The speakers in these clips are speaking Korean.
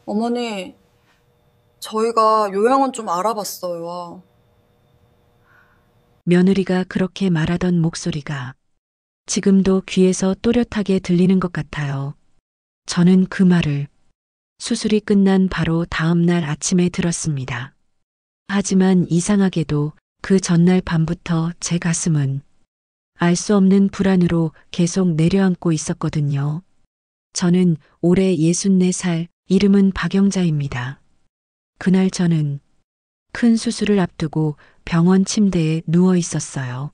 어머니, 저희가 요양원 좀 알아봤어요. 며느리가 그렇게 말하던 목소리가 지금도 귀에서 또렷하게 들리는 것 같아요. 저는 그 말을 수술이 끝난 바로 다음 날 아침에 들었습니다. 하지만 이상하게도 그 전날 밤부터 제 가슴은 알 수 없는 불안으로 계속 내려앉고 있었거든요. 저는 올해 64살, 이름은 박영자입니다. 그날 저는 큰 수술을 앞두고 병원 침대에 누워 있었어요.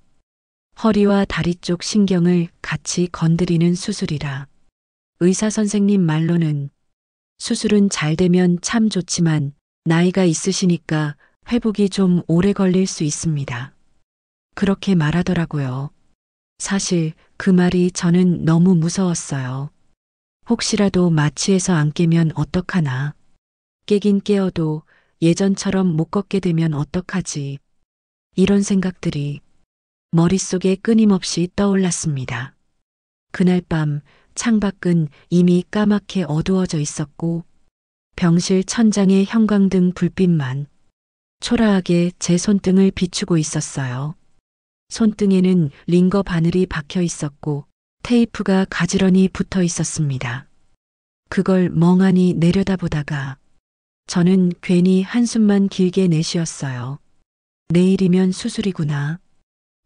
허리와 다리 쪽 신경을 같이 건드리는 수술이라 의사 선생님 말로는 수술은 잘 되면 참 좋지만 나이가 있으시니까 회복이 좀 오래 걸릴 수 있습니다. 그렇게 말하더라고요. 사실 그 말이 저는 너무 무서웠어요. 혹시라도 마취해서 안 깨면 어떡하나. 깨긴 깨어도 예전처럼 못 걷게 되면 어떡하지. 이런 생각들이 머릿속에 끊임없이 떠올랐습니다. 그날 밤 창밖은 이미 까맣게 어두워져 있었고 병실 천장의 형광등 불빛만 초라하게 제 손등을 비추고 있었어요. 손등에는 링거 바늘이 박혀 있었고 테이프가 가지런히 붙어 있었습니다. 그걸 멍하니 내려다보다가 저는 괜히 한숨만 길게 내쉬었어요. 내일이면 수술이구나.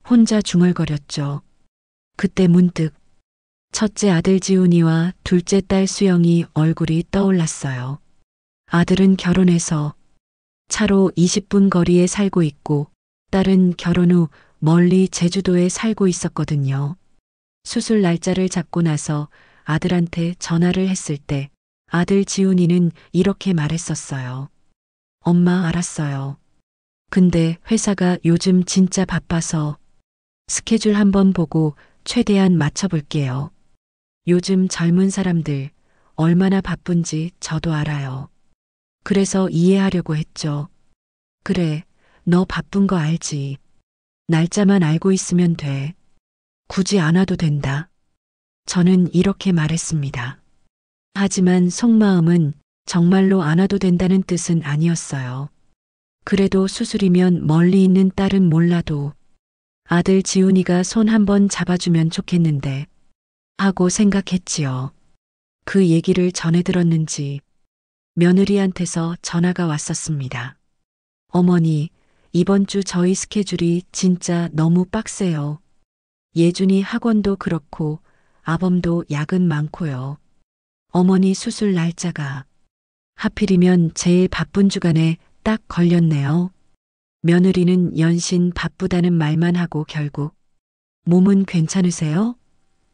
혼자 중얼거렸죠. 그때 문득 첫째 아들 지훈이와 둘째 딸 수영이 얼굴이 떠올랐어요. 아들은 결혼해서 차로 20분 거리에 살고 있고 딸은 결혼 후 멀리 제주도에 살고 있었거든요. 수술 날짜를 잡고 나서 아들한테 전화를 했을 때 아들 지훈이는 이렇게 말했었어요. 엄마 알았어요. 근데 회사가 요즘 진짜 바빠서 스케줄 한번 보고 최대한 맞춰볼게요. 요즘 젊은 사람들 얼마나 바쁜지 저도 알아요. 그래서 이해하려고 했죠. 그래, 너 바쁜 거 알지. 날짜만 알고 있으면 돼. 굳이 안 와도 된다. 저는 이렇게 말했습니다. 하지만 속마음은 정말로 안 와도 된다는 뜻은 아니었어요. 그래도 수술이면 멀리 있는 딸은 몰라도 아들 지훈이가 손 한번 잡아주면 좋겠는데 하고 생각했지요. 그 얘기를 전해 들었는지 며느리한테서 전화가 왔었습니다. 어머니, 이번 주 저희 스케줄이 진짜 너무 빡세요. 예준이 학원도 그렇고 아범도 야근 많고요. 어머니 수술 날짜가 하필이면 제일 바쁜 주간에 딱 걸렸네요. 며느리는 연신 바쁘다는 말만 하고 결국 몸은 괜찮으세요?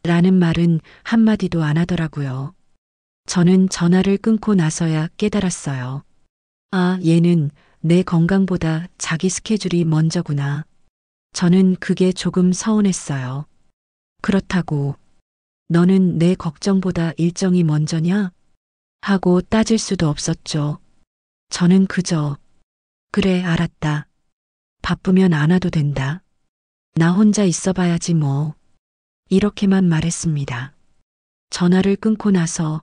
라는 말은 한마디도 안 하더라고요. 저는 전화를 끊고 나서야 깨달았어요. 아, 얘는 내 건강보다 자기 스케줄이 먼저구나. 저는 그게 조금 서운했어요. 그렇다고 너는 내 걱정보다 일정이 먼저냐? 하고 따질 수도 없었죠. 저는 그저 그래 알았다. 바쁘면 안 와도 된다. 나 혼자 있어 봐야지 뭐. 이렇게만 말했습니다. 전화를 끊고 나서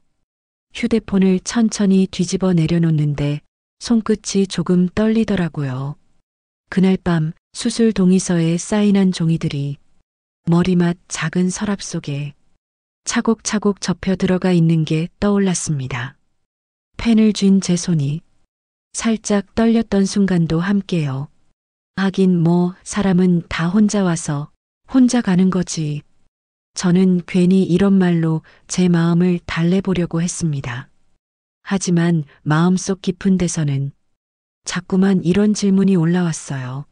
휴대폰을 천천히 뒤집어 내려놓는데 손끝이 조금 떨리더라고요. 그날 밤 수술 동의서에 사인한 종이들이 머리맡 작은 서랍 속에 차곡차곡 접혀 들어가 있는 게 떠올랐습니다. 펜을 쥔 제 손이 살짝 떨렸던 순간도 함께요. 하긴 뭐 사람은 다 혼자 와서 혼자 가는 거지. 저는 괜히 이런 말로 제 마음을 달래보려고 했습니다. 하지만 마음속 깊은 데서는 자꾸만 이런 질문이 올라왔어요.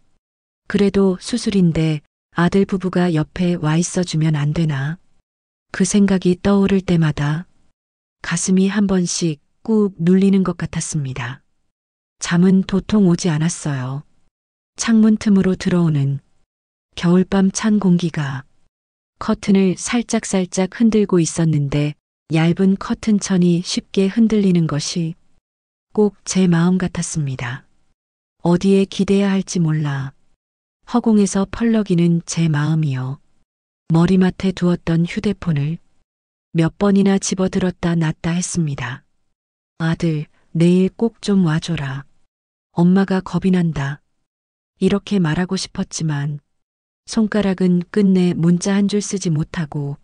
그래도 수술인데 아들 부부가 옆에 와 있어주면 안 되나? 그 생각이 떠오를 때마다 가슴이 한 번씩 꾹 눌리는 것 같았습니다. 잠은 도통 오지 않았어요. 창문 틈으로 들어오는 겨울밤 찬 공기가 커튼을 살짝살짝 흔들고 있었는데 얇은 커튼 천이 쉽게 흔들리는 것이 꼭 제 마음 같았습니다. 어디에 기대야 할지 몰라 허공에서 펄럭이는 제 마음이요. 머리맡에 두었던 휴대폰을 몇 번이나 집어들었다 놨다 했습니다. 아들, 내일 꼭 좀 와줘라. 엄마가 겁이 난다. 이렇게 말하고 싶었지만 손가락은 끝내 문자 한 줄 쓰지 못하고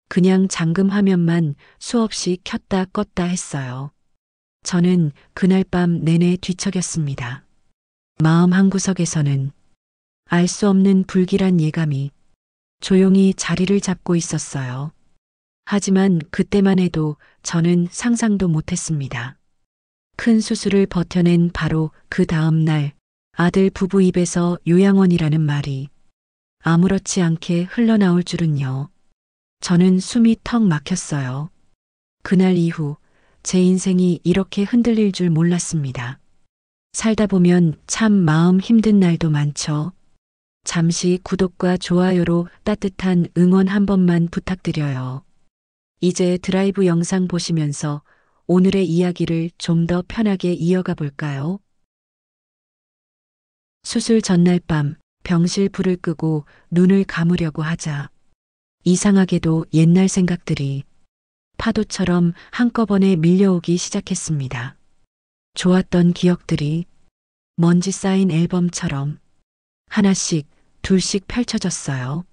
그냥 잠금 화면만 수없이 켰다 껐다 했어요. 저는 그날 밤 내내 뒤척였습니다. 마음 한구석에서는 알 수 없는 불길한 예감이 조용히 자리를 잡고 있었어요. 하지만 그때만 해도 저는 상상도 못했습니다. 큰 수술을 버텨낸 바로 그 다음 날 아들 부부 입에서 요양원이라는 말이 아무렇지 않게 흘러나올 줄은요. 저는 숨이 턱 막혔어요. 그날 이후 제 인생이 이렇게 흔들릴 줄 몰랐습니다. 살다 보면 참 마음 힘든 날도 많죠. 잠시 구독과 좋아요로 따뜻한 응원 한 번만 부탁드려요. 이제 드라이브 영상 보시면서 오늘의 이야기를 좀 더 편하게 이어가 볼까요? 수술 전날 밤 병실 불을 끄고 눈을 감으려고 하자 이상하게도 옛날 생각들이 파도처럼 한꺼번에 밀려오기 시작했습니다. 좋았던 기억들이 먼지 쌓인 앨범처럼 하나씩 둘씩 펼쳐졌어요.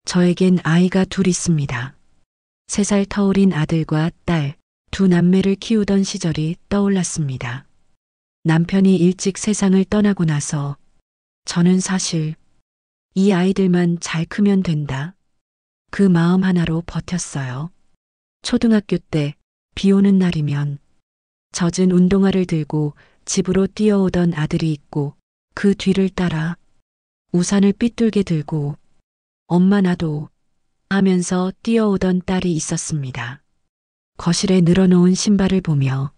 저에겐 아이가 둘 있습니다. 3살 터울인 아들과 딸, 두 남매를 키우던 시절이 떠올랐습니다. 남편이 일찍 세상을 떠나고 나서 저는 사실 이 아이들만 잘 크면 된다. 그 마음 하나로 버텼어요. 초등학교 때 비 오는 날이면 젖은 운동화를 들고 집으로 뛰어오던 아들이 있고 그 뒤를 따라 우산을 삐뚤게 들고 엄마 나도 하면서 뛰어오던 딸이 있었습니다. 거실에 늘어놓은 신발을 보며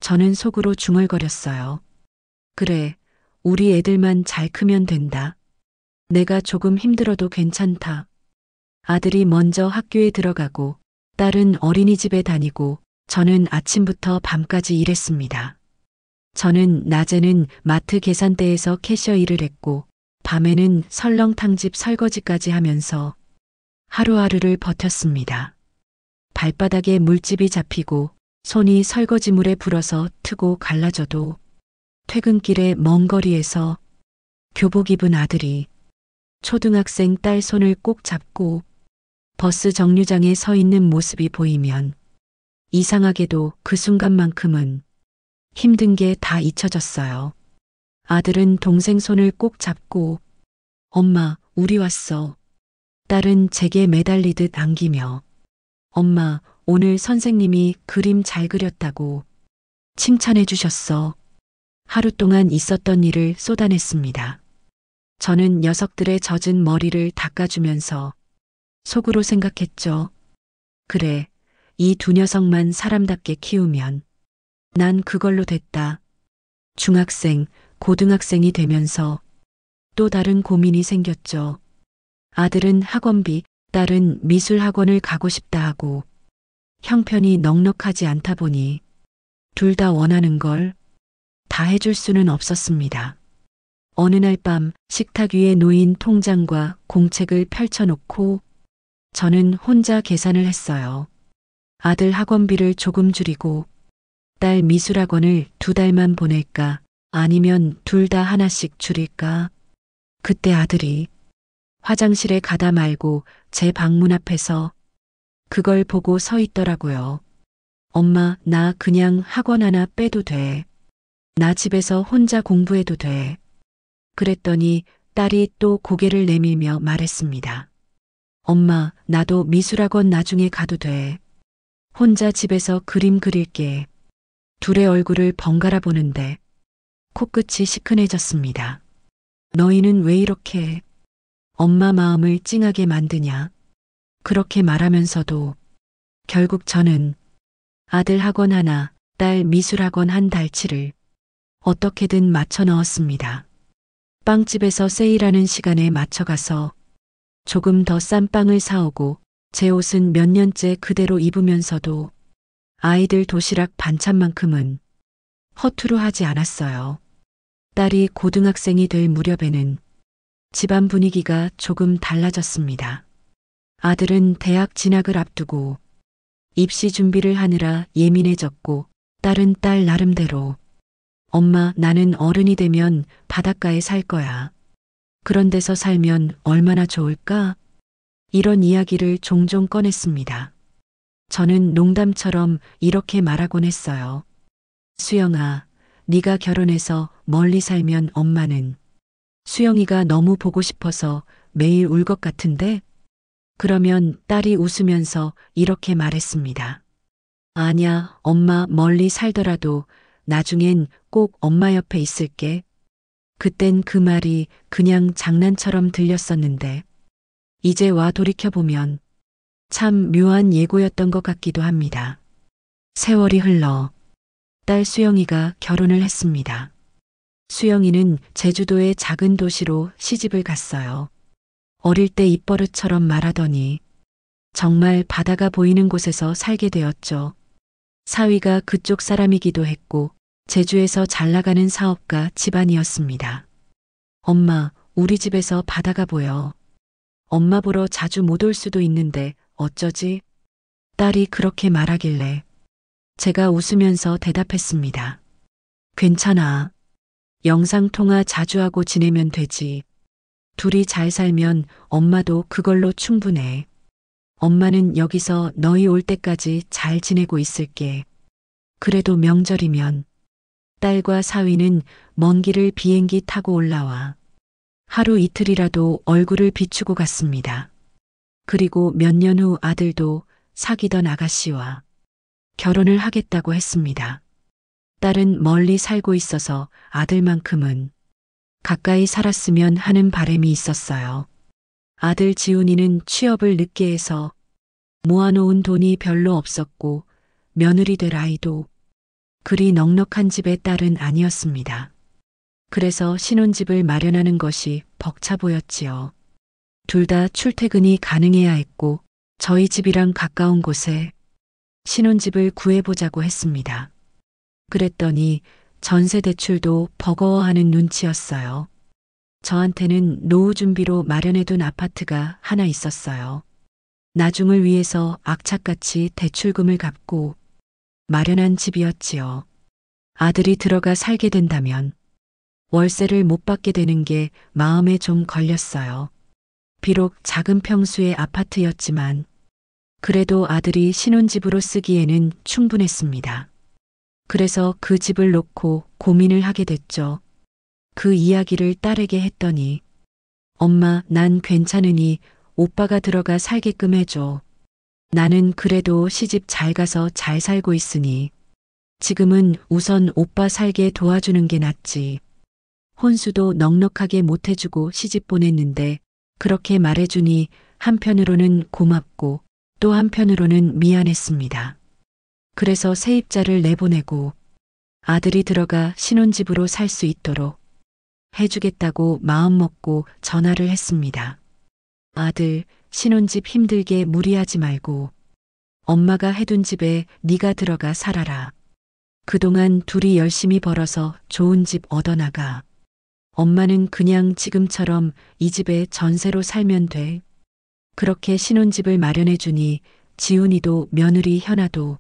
저는 속으로 중얼거렸어요. 그래, 우리 애들만 잘 크면 된다. 내가 조금 힘들어도 괜찮다. 아들이 먼저 학교에 들어가고 딸은 어린이집에 다니고 저는 아침부터 밤까지 일했습니다. 저는 낮에는 마트 계산대에서 캐셔 일을 했고 밤에는 설렁탕집 설거지까지 하면서 하루하루를 버텼습니다. 발바닥에 물집이 잡히고 손이 설거지물에 불어서 트고 갈라져도 퇴근길에 먼 거리에서 교복 입은 아들이 초등학생 딸 손을 꼭 잡고 버스 정류장에 서 있는 모습이 보이면 이상하게도 그 순간만큼은 힘든 게 다 잊혀졌어요. 아들은 동생 손을 꼭 잡고 엄마, 우리 왔어. 딸은 제게 매달리듯 안기며 엄마, 오늘 선생님이 그림 잘 그렸다고 칭찬해 주셨어. 하루 동안 있었던 일을 쏟아냈습니다. 저는 녀석들의 젖은 머리를 닦아주면서 속으로 생각했죠. 그래, 이 두 녀석만 사람답게 키우면 난 그걸로 됐다. 중학생, 고등학생이 되면서 또 다른 고민이 생겼죠. 아들은 학원비, 딸은 미술학원을 가고 싶다 하고 형편이 넉넉하지 않다 보니 둘 다 원하는 걸 다 해줄 수는 없었습니다. 어느 날 밤 식탁 위에 놓인 통장과 공책을 펼쳐놓고 저는 혼자 계산을 했어요. 아들 학원비를 조금 줄이고 딸 미술학원을 2달만 보낼까 아니면 둘 다 하나씩 줄일까. 그때 아들이 화장실에 가다 말고 제 방문 앞에서 그걸 보고 서 있더라고요. 엄마, 나 그냥 학원 하나 빼도 돼. 나 집에서 혼자 공부해도 돼. 그랬더니 딸이 또 고개를 내밀며 말했습니다. 엄마, 나도 미술학원 나중에 가도 돼. 혼자 집에서 그림 그릴게. 둘의 얼굴을 번갈아 보는데 코끝이 시큰해졌습니다. 너희는 왜 이렇게 엄마 마음을 찡하게 만드냐? 그렇게 말하면서도 결국 저는 아들 학원 하나, 딸 미술학원 한 달치를 어떻게든 맞춰 넣었습니다. 빵집에서 세일하는 시간에 맞춰가서 조금 더 싼 빵을 사오고 제 옷은 몇 년째 그대로 입으면서도 아이들 도시락 반찬만큼은 허투루 하지 않았어요. 딸이 고등학생이 될 무렵에는 집안 분위기가 조금 달라졌습니다. 아들은 대학 진학을 앞두고 입시 준비를 하느라 예민해졌고 딸은 딸 나름대로 엄마, 나는 어른이 되면 바닷가에 살 거야. 그런 데서 살면 얼마나 좋을까? 이런 이야기를 종종 꺼냈습니다. 저는 농담처럼 이렇게 말하곤 했어요. 수영아, 네가 결혼해서 멀리 살면 엄마는 수영이가 너무 보고 싶어서 매일 울 것 같은데? 그러면 딸이 웃으면서 이렇게 말했습니다. 아냐, 엄마 멀리 살더라도 나중엔 꼭 엄마 옆에 있을게. 그땐 그 말이 그냥 장난처럼 들렸었는데, 이제 와 돌이켜보면 참 묘한 예고였던 것 같기도 합니다. 세월이 흘러 딸 수영이가 결혼을 했습니다. 수영이는 제주도의 작은 도시로 시집을 갔어요. 어릴 때 입버릇처럼 말하더니 정말 바다가 보이는 곳에서 살게 되었죠. 사위가 그쪽 사람이기도 했고 제주에서 잘 나가는 사업가 집안이었습니다. 엄마, 우리 집에서 바다가 보여. 엄마 보러 자주 못 올 수도 있는데 어쩌지? 딸이 그렇게 말하길래 제가 웃으면서 대답했습니다. 괜찮아. 영상통화 자주 하고 지내면 되지. 둘이 잘 살면 엄마도 그걸로 충분해. 엄마는 여기서 너희 올 때까지 잘 지내고 있을게. 그래도 명절이면 딸과 사위는 먼 길을 비행기 타고 올라와 하루 이틀이라도 얼굴을 비추고 갔습니다. 그리고 몇 년 후 아들도 사귀던 아가씨와 결혼을 하겠다고 했습니다. 딸은 멀리 살고 있어서 아들만큼은 가까이 살았으면 하는 바람이 있었어요. 아들 지훈이는 취업을 늦게 해서 모아놓은 돈이 별로 없었고 며느리 될 아이도 그리 넉넉한 집의 딸은 아니었습니다. 그래서 신혼집을 마련하는 것이 벅차 보였지요. 둘 다 출퇴근이 가능해야 했고 저희 집이랑 가까운 곳에 신혼집을 구해보자고 했습니다. 그랬더니 전세 대출도 버거워하는 눈치였어요. 저한테는 노후 준비로 마련해둔 아파트가 하나 있었어요. 나중을 위해서 악착같이 대출금을 갚고 마련한 집이었지요. 아들이 들어가 살게 된다면 월세를 못 받게 되는 게 마음에 좀 걸렸어요. 비록 작은 평수의 아파트였지만 그래도 아들이 신혼집으로 쓰기에는 충분했습니다. 그래서 그 집을 놓고 고민을 하게 됐죠. 그 이야기를 딸에게 했더니 엄마, 난 괜찮으니 오빠가 들어가 살게끔 해줘. 나는 그래도 시집 잘 가서 잘 살고 있으니 지금은 우선 오빠 살게 도와주는 게 낫지. 혼수도 넉넉하게 못 해주고 시집 보냈는데 그렇게 말해주니 한편으로는 고맙고 또 한편으로는 미안했습니다. 그래서 세입자를 내보내고 아들이 들어가 신혼집으로 살 수 있도록 해주겠다고 마음먹고 전화를 했습니다. 아들, 신혼집 힘들게 무리하지 말고 엄마가 해둔 집에 네가 들어가 살아라. 그동안 둘이 열심히 벌어서 좋은 집 얻어나가. 엄마는 그냥 지금처럼 이 집에 전세로 살면 돼. 그렇게 신혼집을 마련해주니 지훈이도 며느리 현아도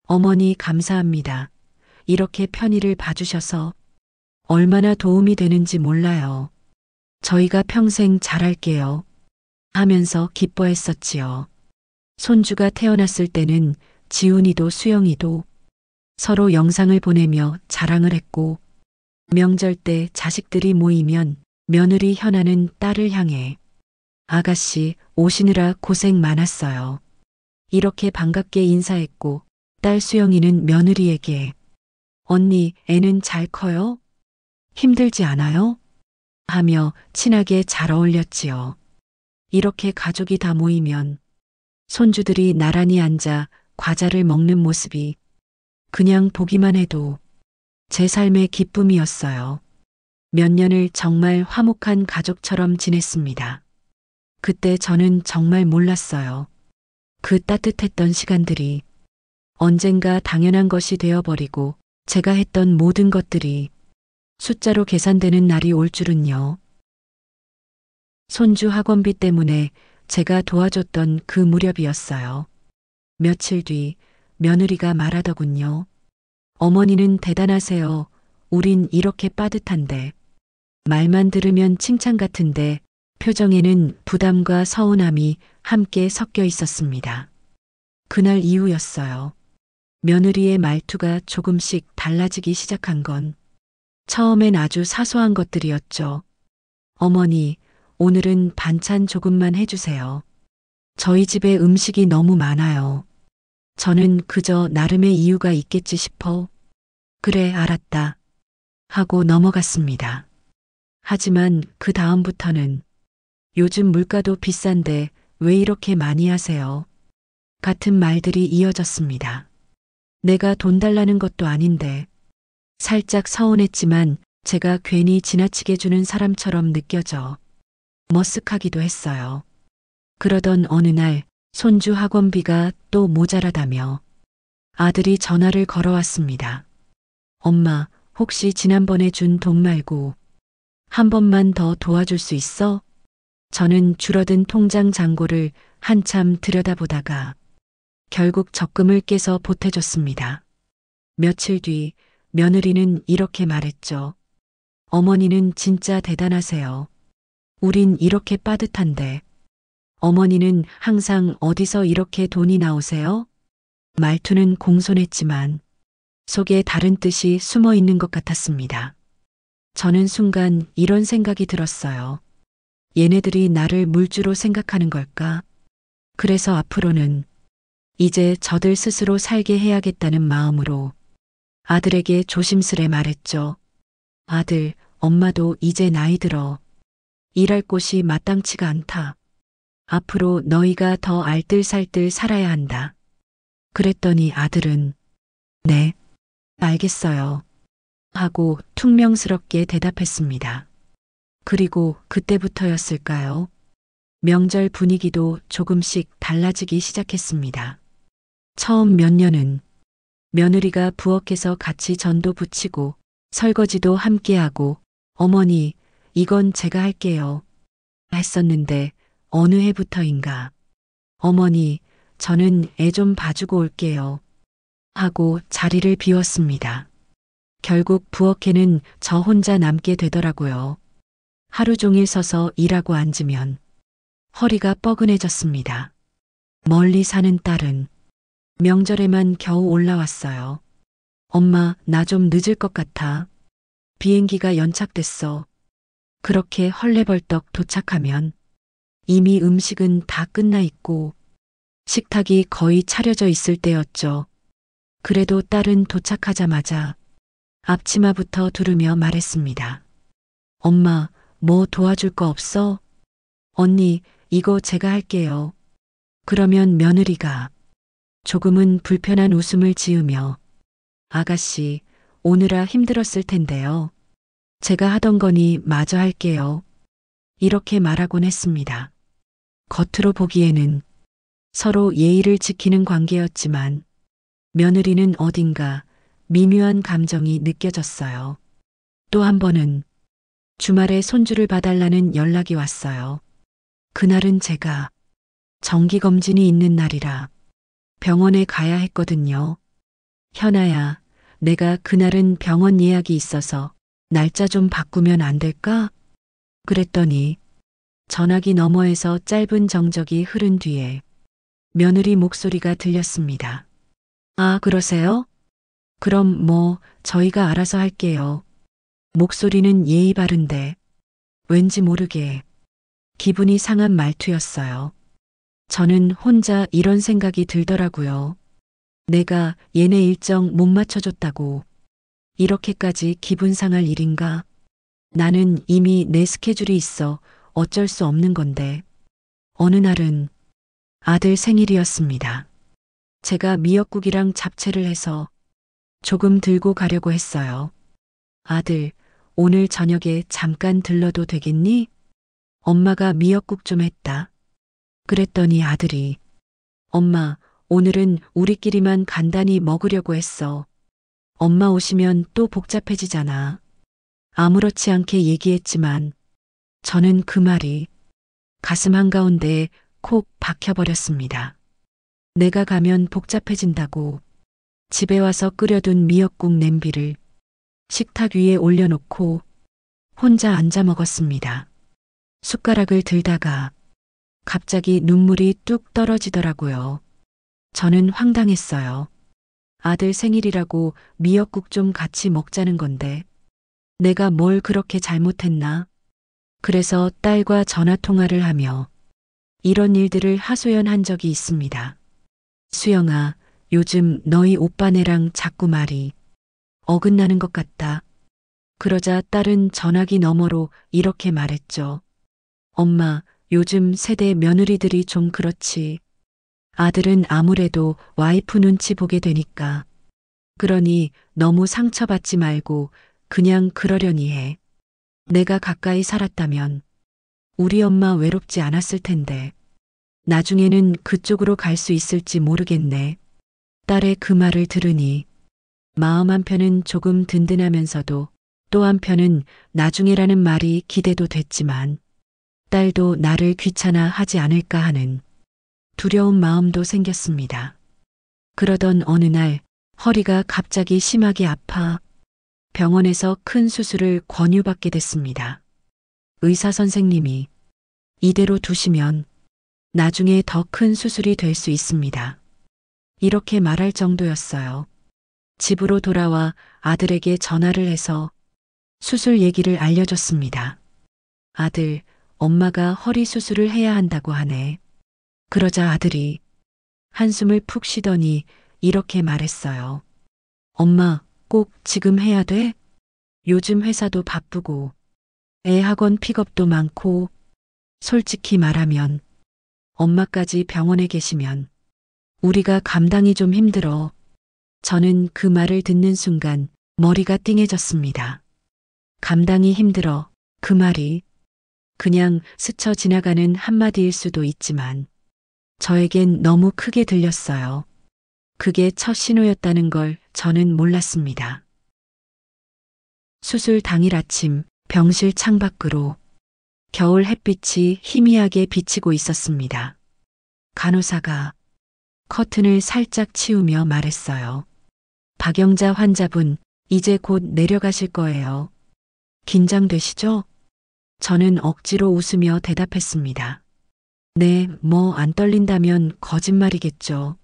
어머니 감사합니다. 이렇게 편의를 봐주셔서 얼마나 도움이 되는지 몰라요. 저희가 평생 잘할게요. 하면서 기뻐했었지요. 손주가 태어났을 때는 지훈이도 수영이도 서로 영상을 보내며 자랑을 했고 명절 때 자식들이 모이면 며느리 현아는 딸을 향해 아가씨 오시느라 고생 많았어요. 이렇게 반갑게 인사했고 딸 수영이는 며느리에게 언니 애는 잘 커요? 힘들지 않아요? 하며 친하게 잘 어울렸지요. 이렇게 가족이 다 모이면 손주들이 나란히 앉아 과자를 먹는 모습이 그냥 보기만 해도 제 삶의 기쁨이었어요. 몇 년을 정말 화목한 가족처럼 지냈습니다. 그때 저는 정말 몰랐어요. 그 따뜻했던 시간들이 언젠가 당연한 것이 되어버리고 제가 했던 모든 것들이 숫자로 계산되는 날이 올 줄은요. 손주 학원비 때문에 제가 도와줬던 그 무렵이었어요. 며칠 뒤 며느리가 말하더군요. 어머니는 대단하세요. 우린 이렇게 빠듯한데. 말만 들으면 칭찬 같은데 표정에는 부담과 서운함이 함께 섞여 있었습니다. 그날 이후였어요. 며느리의 말투가 조금씩 달라지기 시작한 건 처음엔 아주 사소한 것들이었죠. 어머니, 오늘은 반찬 조금만 해주세요. 저희 집에 음식이 너무 많아요. 저는 그저 나름의 이유가 있겠지 싶어. 그래, 알았다. 하고 넘어갔습니다. 하지만 그 다음부터는 요즘 물가도 비싼데 왜 이렇게 많이 하세요? 같은 말들이 이어졌습니다. 내가 돈 달라는 것도 아닌데. 살짝 서운했지만 제가 괜히 지나치게 주는 사람처럼 느껴져 머쓱하기도 했어요. 그러던 어느 날 손주 학원비가 또 모자라다며 아들이 전화를 걸어왔습니다. 엄마, 혹시 지난번에 준 돈 말고 한 번만 더 도와줄 수 있어? 저는 줄어든 통장 잔고를 한참 들여다보다가 결국 적금을 깨서 보태줬습니다. 며칠 뒤 며느리는 이렇게 말했죠. 어머니는 진짜 대단하세요. 우린 이렇게 빠듯한데. 어머니는 항상 어디서 이렇게 돈이 나오세요? 말투는 공손했지만 속에 다른 뜻이 숨어 있는 것 같았습니다. 저는 순간 이런 생각이 들었어요. 얘네들이 나를 물주로 생각하는 걸까? 그래서 앞으로는 이제 저들 스스로 살게 해야겠다는 마음으로 아들에게 조심스레 말했죠. 아들, 엄마도 이제 나이 들어. 일할 곳이 마땅치가 않다. 앞으로 너희가 더 알뜰살뜰 살아야 한다. 그랬더니 아들은 네, 알겠어요. 하고 퉁명스럽게 대답했습니다. 그리고 그때부터였을까요? 명절 분위기도 조금씩 달라지기 시작했습니다. 처음 몇 년은 며느리가 부엌에서 같이 전도 부치고 설거지도 함께하고 어머니, 이건 제가 할게요. 했었는데 어느 해부터인가 어머니, 저는 애 좀 봐주고 올게요. 하고 자리를 비웠습니다. 결국 부엌에는 저 혼자 남게 되더라고요. 하루 종일 서서 일하고 앉으면 허리가 뻐근해졌습니다. 멀리 사는 딸은 명절에만 겨우 올라왔어요. 엄마, 나 좀 늦을 것 같아. 비행기가 연착됐어. 그렇게 헐레벌떡 도착하면 이미 음식은 다 끝나 있고 식탁이 거의 차려져 있을 때였죠. 그래도 딸은 도착하자마자 앞치마부터 두르며 말했습니다. 엄마, 뭐 도와줄 거 없어? 언니, 이거 제가 할게요. 그러면 며느리가 조금은 불편한 웃음을 지으며 아가씨, 오느라 힘들었을 텐데요. 제가 하던 거니 마저 할게요. 이렇게 말하곤 했습니다. 겉으로 보기에는 서로 예의를 지키는 관계였지만 며느리는 어딘가 미묘한 감정이 느껴졌어요. 또 한 번은 주말에 손주를 봐달라는 연락이 왔어요. 그날은 제가 정기검진이 있는 날이라 병원에 가야 했거든요. 현아야, 내가 그날은 병원 예약이 있어서 날짜 좀 바꾸면 안 될까? 그랬더니 전화기 너머에서 짧은 정적이 흐른 뒤에 며느리 목소리가 들렸습니다. 아, 그러세요? 그럼 뭐 저희가 알아서 할게요. 목소리는 예의 바른데 왠지 모르게 기분이 상한 말투였어요. 저는 혼자 이런 생각이 들더라고요. 내가 얘네 일정 못 맞춰줬다고 이렇게까지 기분 상할 일인가? 나는 이미 내 스케줄이 있어 어쩔 수 없는 건데. 어느 날은 아들 생일이었습니다. 제가 미역국이랑 잡채를 해서 조금 들고 가려고 했어요. 아들, 오늘 저녁에 잠깐 들러도 되겠니? 엄마가 미역국 좀 했다. 그랬더니 아들이 엄마, 오늘은 우리끼리만 간단히 먹으려고 했어. 엄마 오시면 또 복잡해지잖아. 아무렇지 않게 얘기했지만 저는 그 말이 가슴 한가운데에 콕 박혀버렸습니다. 내가 가면 복잡해진다고 집에 와서 끓여둔 미역국 냄비를 식탁 위에 올려놓고 혼자 앉아 먹었습니다. 숟가락을 들다가 갑자기 눈물이 뚝 떨어지더라고요. 저는 황당했어요. 아들 생일이라고 미역국 좀 같이 먹자는 건데 내가 뭘 그렇게 잘못했나? 그래서 딸과 전화 통화를 하며 이런 일들을 하소연한 적이 있습니다. 수영아, 요즘 너희 오빠네랑 자꾸 말이 어긋나는 것 같다. 그러자 딸은 전화기 너머로 이렇게 말했죠. 엄마, 요즘 세대 며느리들이 좀 그렇지. 아들은 아무래도 와이프 눈치 보게 되니까. 그러니 너무 상처받지 말고 그냥 그러려니 해. 내가 가까이 살았다면 우리 엄마 외롭지 않았을 텐데. 나중에는 그쪽으로 갈 수 있을지 모르겠네. 딸의 그 말을 들으니 마음 한편은 조금 든든하면서도 또 한편은 나중에라는 말이 기대도 됐지만 딸도 나를 귀찮아 하지 않을까 하는 두려운 마음도 생겼습니다. 그러던 어느 날 허리가 갑자기 심하게 아파 병원에서 큰 수술을 권유받게 됐습니다. 의사 선생님이 이대로 두시면 나중에 더 큰 수술이 될 수 있습니다. 이렇게 말할 정도였어요. 집으로 돌아와 아들에게 전화를 해서 수술 얘기를 알려줬습니다. 아들, 엄마가 허리 수술을 해야 한다고 하네. 그러자 아들이 한숨을 푹 쉬더니 이렇게 말했어요. 엄마, 꼭 지금 해야 돼? 요즘 회사도 바쁘고 애 학원 픽업도 많고 솔직히 말하면 엄마까지 병원에 계시면 우리가 감당이 좀 힘들어. 저는 그 말을 듣는 순간 머리가 띵해졌습니다. 감당이 힘들어. 그 말이 그냥 스쳐 지나가는 한마디일 수도 있지만 저에겐 너무 크게 들렸어요. 그게 첫 신호였다는 걸 저는 몰랐습니다. 수술 당일 아침 병실 창밖으로 겨울 햇빛이 희미하게 비치고 있었습니다. 간호사가 커튼을 살짝 치우며 말했어요. 박영자 환자분, 이제 곧 내려가실 거예요. 긴장되시죠? 저는 억지로 웃으며 대답했습니다. 네, 뭐 안 떨린다면 거짓말이겠죠.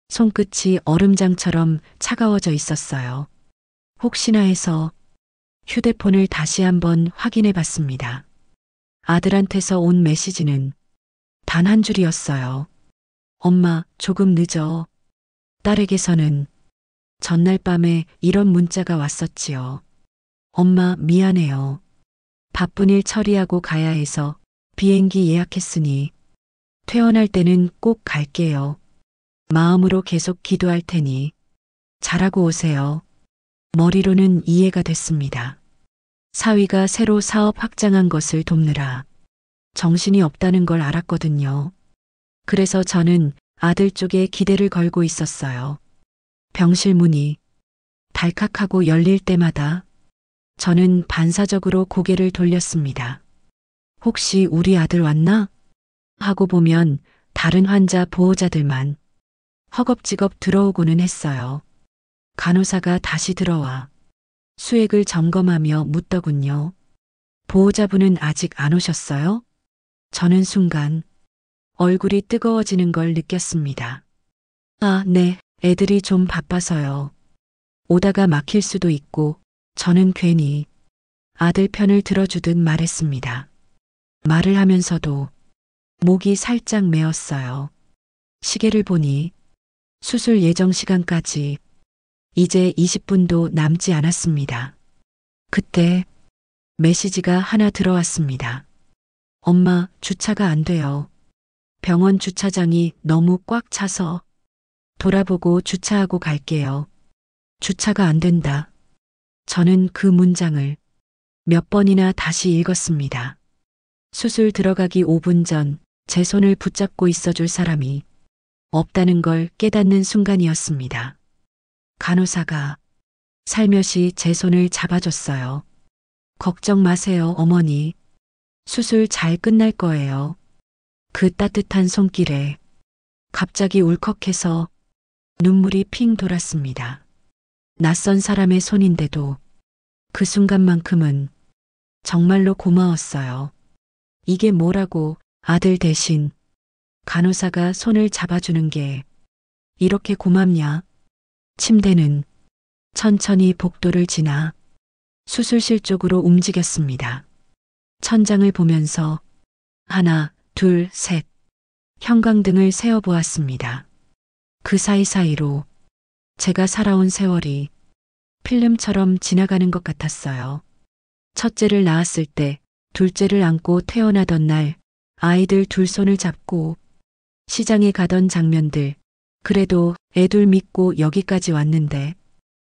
손끝이 얼음장처럼 차가워져 있었어요. 혹시나 해서 휴대폰을 다시 한번 확인해 봤습니다. 아들한테서 온 메시지는 단 한 줄이었어요. 엄마, 조금 늦어. 딸에게서는 전날 밤에 이런 문자가 왔었지요. 엄마, 미안해요. 바쁜 일 처리하고 가야 해서 비행기 예약했으니 퇴원할 때는 꼭 갈게요. 마음으로 계속 기도할 테니 잘하고 오세요. 머리로는 이해가 됐습니다. 사위가 새로 사업 확장한 것을 돕느라 정신이 없다는 걸 알았거든요. 그래서 저는 아들 쪽에 기대를 걸고 있었어요. 병실 문이 달칵하고 열릴 때마다 저는 반사적으로 고개를 돌렸습니다. 혹시 우리 아들 왔나? 하고 보면 다른 환자 보호자들만 허겁지겁 들어오고는 했어요. 간호사가 다시 들어와 수액을 점검하며 묻더군요. 보호자분은 아직 안 오셨어요? 저는 순간 얼굴이 뜨거워지는 걸 느꼈습니다. 아, 네, 애들이 좀 바빠서요. 오다가 막힐 수도 있고 저는 괜히 아들 편을 들어주듯 말했습니다. 말을 하면서도 목이 살짝 메었어요. 시계를 보니 수술 예정 시간까지 이제 20분도 남지 않았습니다. 그때 메시지가 하나 들어왔습니다. 엄마, 주차가 안 돼요. 병원 주차장이 너무 꽉 차서 돌아보고 주차하고 갈게요. 주차가 안 된다. 저는 그 문장을 몇 번이나 다시 읽었습니다. 수술 들어가기 5분 전 제 손을 붙잡고 있어줄 사람이 없다는 걸 깨닫는 순간이었습니다. 간호사가 살며시 제 손을 잡아줬어요. 걱정 마세요, 어머니. 수술 잘 끝날 거예요. 그 따뜻한 손길에 갑자기 울컥해서 눈물이 핑 돌았습니다. 낯선 사람의 손인데도 그 순간만큼은 정말로 고마웠어요. 이게 뭐라고 아들 대신 간호사가 손을 잡아주는 게 이렇게 고맙냐? 침대는 천천히 복도를 지나 수술실 쪽으로 움직였습니다. 천장을 보면서 하나, 둘, 셋 형광등을 세어보았습니다. 그 사이사이로 제가 살아온 세월이 필름처럼 지나가는 것 같았어요. 첫째를 낳았을 때 둘째를 안고 태어나던 날 아이들 둘 손을 잡고 시장에 가던 장면들, 그래도 애둘 믿고 여기까지 왔는데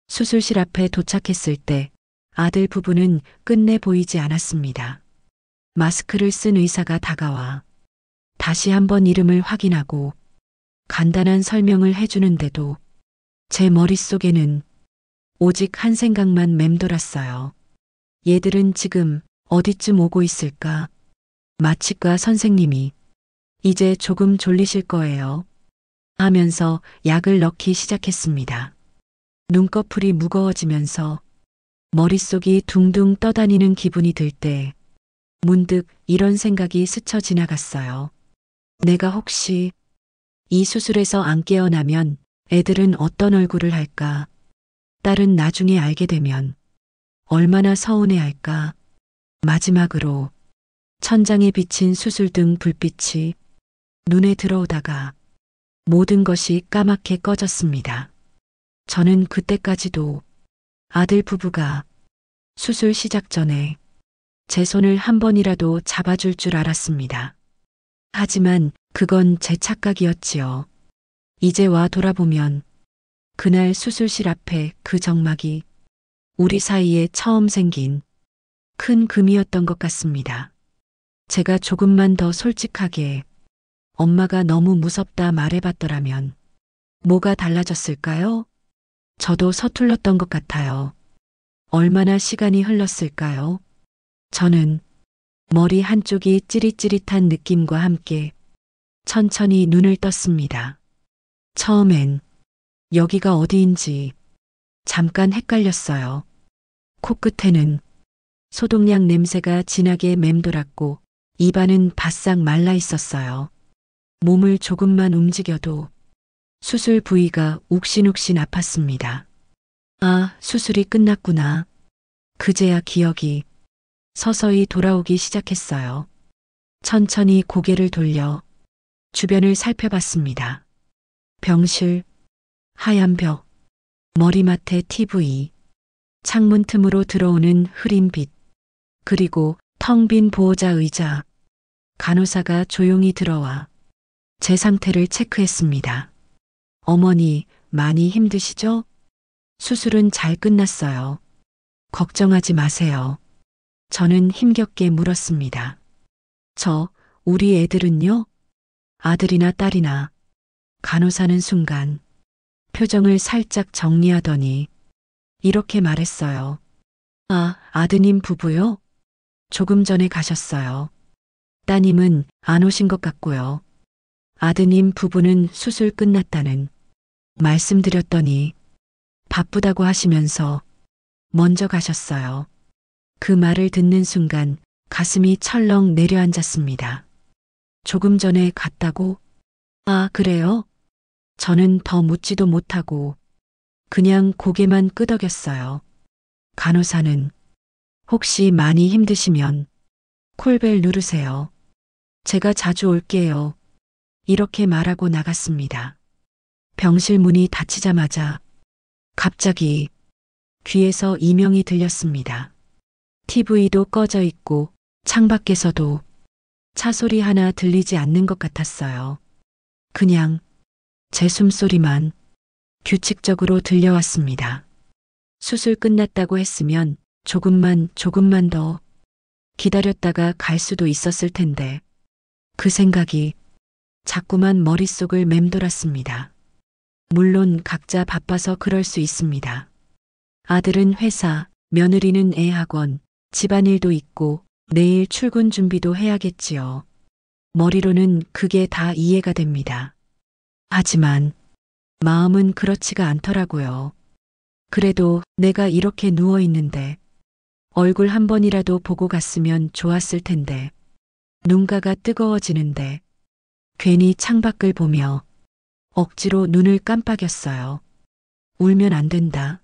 수술실 앞에 도착했을 때 아들 부부는 끝내 보이지 않았습니다. 마스크를 쓴 의사가 다가와 다시 한번 이름을 확인하고 간단한 설명을 해주는데도 제 머릿속에는 오직 한 생각만 맴돌았어요. 얘들은 지금 어디쯤 오고 있을까? 마취과 선생님이 이제 조금 졸리실 거예요. 하면서 약을 넣기 시작했습니다. 눈꺼풀이 무거워지면서 머릿속이 둥둥 떠다니는 기분이 들 때 문득 이런 생각이 스쳐 지나갔어요. 내가 혹시 이 수술에서 안 깨어나면 애들은 어떤 얼굴을 할까? 딸은 나중에 알게 되면 얼마나 서운해할까? 마지막으로 천장에 비친 수술등 불빛이 눈에 들어오다가 모든 것이 까맣게 꺼졌습니다. 저는 그때까지도 아들 부부가 수술 시작 전에 제 손을 한 번이라도 잡아줄 줄 알았습니다. 하지만 그건 제 착각이었지요. 이제 와 돌아보면 그날 수술실 앞에 그 정막이 우리 사이에 처음 생긴 큰 금이었던 것 같습니다. 제가 조금만 더 솔직하게 엄마가 너무 무섭다 말해봤더라면 뭐가 달라졌을까요? 저도 서툴렀던 것 같아요. 얼마나 시간이 흘렀을까요? 저는 머리 한쪽이 찌릿찌릿한 느낌과 함께 천천히 눈을 떴습니다. 처음엔 여기가 어디인지 잠깐 헷갈렸어요. 코끝에는 소독약 냄새가 진하게 맴돌았고 입안은 바싹 말라 있었어요. 몸을 조금만 움직여도 수술 부위가 욱신욱신 아팠습니다. 아, 수술이 끝났구나. 그제야 기억이 서서히 돌아오기 시작했어요. 천천히 고개를 돌려 주변을 살펴봤습니다. 병실, 하얀 벽, 머리맡에 TV, 창문 틈으로 들어오는 흐린 빛, 그리고 텅 빈 보호자 의자. 간호사가 조용히 들어와 제 상태를 체크했습니다. 어머니, 많이 힘드시죠? 수술은 잘 끝났어요. 걱정하지 마세요. 저는 힘겹게 물었습니다. 우리 애들은요? 아들이나 딸이나. 간호사는 순간 표정을 살짝 정리하더니 이렇게 말했어요. 아, 아드님 부부요? 조금 전에 가셨어요. 따님은 안 오신 것 같고요. 아드님 부부는 수술 끝났다는 말씀드렸더니 바쁘다고 하시면서 먼저 가셨어요. 그 말을 듣는 순간 가슴이 철렁 내려앉았습니다. 조금 전에 갔다고? 아, 그래요? 저는 더 묻지도 못하고 그냥 고개만 끄덕였어요. 간호사는 혹시 많이 힘드시면 콜벨 누르세요. 제가 자주 올게요. 이렇게 말하고 나갔습니다. 병실 문이 닫히자마자 갑자기 귀에서 이명이 들렸습니다. TV도 꺼져 있고 창밖에서도 차 소리 하나 들리지 않는 것 같았어요. 그냥 제 숨소리만 규칙적으로 들려왔습니다. 수술 끝났다고 했으면 조금만 더 기다렸다가 갈 수도 있었을 텐데 그 생각이 자꾸만 머릿속을 맴돌았습니다. 물론 각자 바빠서 그럴 수 있습니다. 아들은 회사, 며느리는 애 학원, 집안일도 있고 내일 출근 준비도 해야겠지요. 머리로는 그게 다 이해가 됩니다. 하지만 마음은 그렇지가 않더라고요. 그래도 내가 이렇게 누워 있는데 얼굴 한 번이라도 보고 갔으면 좋았을 텐데 눈가가 뜨거워지는데 괜히 창밖을 보며 억지로 눈을 깜빡였어요. 울면 안 된다.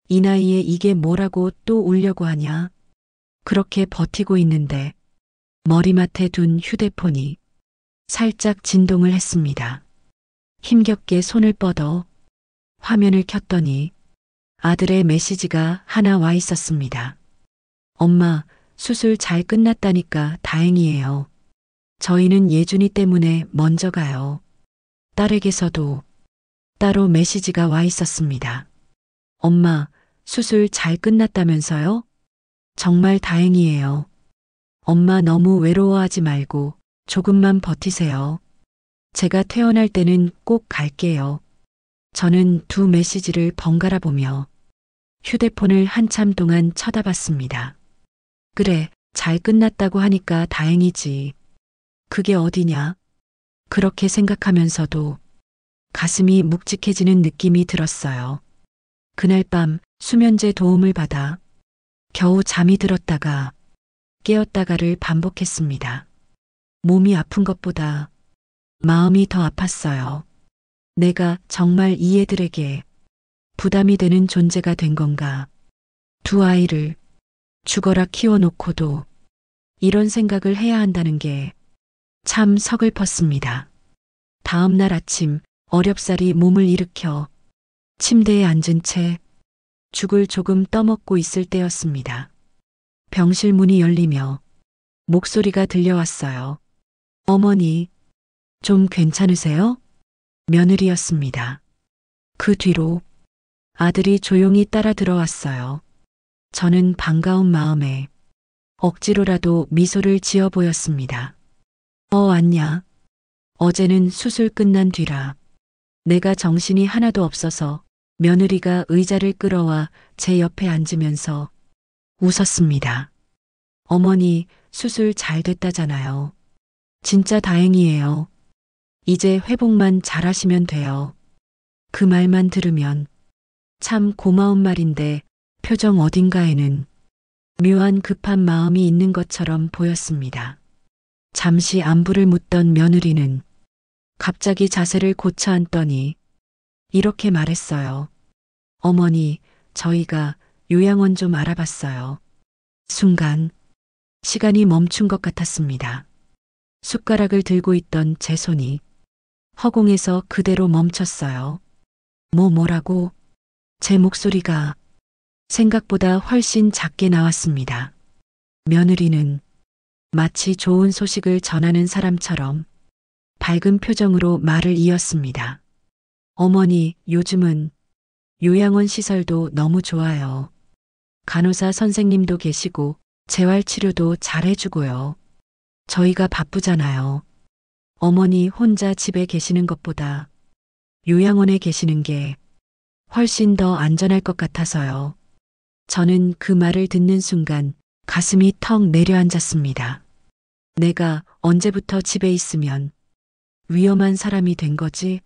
이 나이에 이게 뭐라고 또 울려고 하냐. 그렇게 버티고 있는데 머리맡에 둔 휴대폰이 살짝 진동을 했습니다. 힘겹게 손을 뻗어 화면을 켰더니 아들의 메시지가 하나 와 있었습니다. 엄마, 수술 잘 끝났다니까 다행이에요. 저희는 예준이 때문에 먼저 가요. 딸에게서도 따로 메시지가 와 있었습니다. 엄마, 수술 잘 끝났다면서요? 정말 다행이에요. 엄마 너무 외로워하지 말고 조금만 버티세요. 제가 퇴원할 때는 꼭 갈게요. 저는 두 메시지를 번갈아 보며 휴대폰을 한참 동안 쳐다봤습니다. 그래, 잘 끝났다고 하니까 다행이지. 그게 어디냐? 그렇게 생각하면서도 가슴이 묵직해지는 느낌이 들었어요. 그날 밤 수면제 도움을 받아 겨우 잠이 들었다가 깨었다가를 반복했습니다. 몸이 아픈 것보다 마음이 더 아팠어요. 내가 정말 이 애들에게 부담이 되는 존재가 된 건가? 두 아이를 죽어라 키워놓고도 이런 생각을 해야 한다는 게 참 서글펐습니다. 다음 날 아침 어렵사리 몸을 일으켜 침대에 앉은 채 죽을 조금 떠먹고 있을 때였습니다. 병실 문이 열리며 목소리가 들려왔어요. 어머니, 좀 괜찮으세요? 며느리였습니다. 그 뒤로 아들이 조용히 따라 들어왔어요. 저는 반가운 마음에 억지로라도 미소를 지어 보였습니다. 왔냐? 어제는 수술 끝난 뒤라 내가 정신이 하나도 없어서 며느리가 의자를 끌어와 제 옆에 앉으면서 웃었습니다. 어머니, 수술 잘 됐다잖아요. 진짜 다행이에요. 이제 회복만 잘하시면 돼요. 그 말만 들으면 참 고마운 말인데 표정 어딘가에는 묘한 급한 마음이 있는 것처럼 보였습니다. 잠시 안부를 묻던 며느리는 갑자기 자세를 고쳐 앉더니 이렇게 말했어요. 어머니, 저희가 요양원 좀 알아봤어요. 순간 시간이 멈춘 것 같았습니다. 숟가락을 들고 있던 제 손이 허공에서 그대로 멈췄어요. 뭐라고? 제 목소리가 생각보다 훨씬 작게 나왔습니다. 며느리는 마치 좋은 소식을 전하는 사람처럼 밝은 표정으로 말을 이었습니다. 어머니, 요즘은 요양원 시설도 너무 좋아요. 간호사 선생님도 계시고 재활치료도 잘 해주고요. 저희가 바쁘잖아요. 어머니 혼자 집에 계시는 것보다 요양원에 계시는 게 훨씬 더 안전할 것 같아서요. 저는 그 말을 듣는 순간 가슴이 턱 내려앉았습니다. 내가 언제부터 집에 있으면 위험한 사람이 된 거지?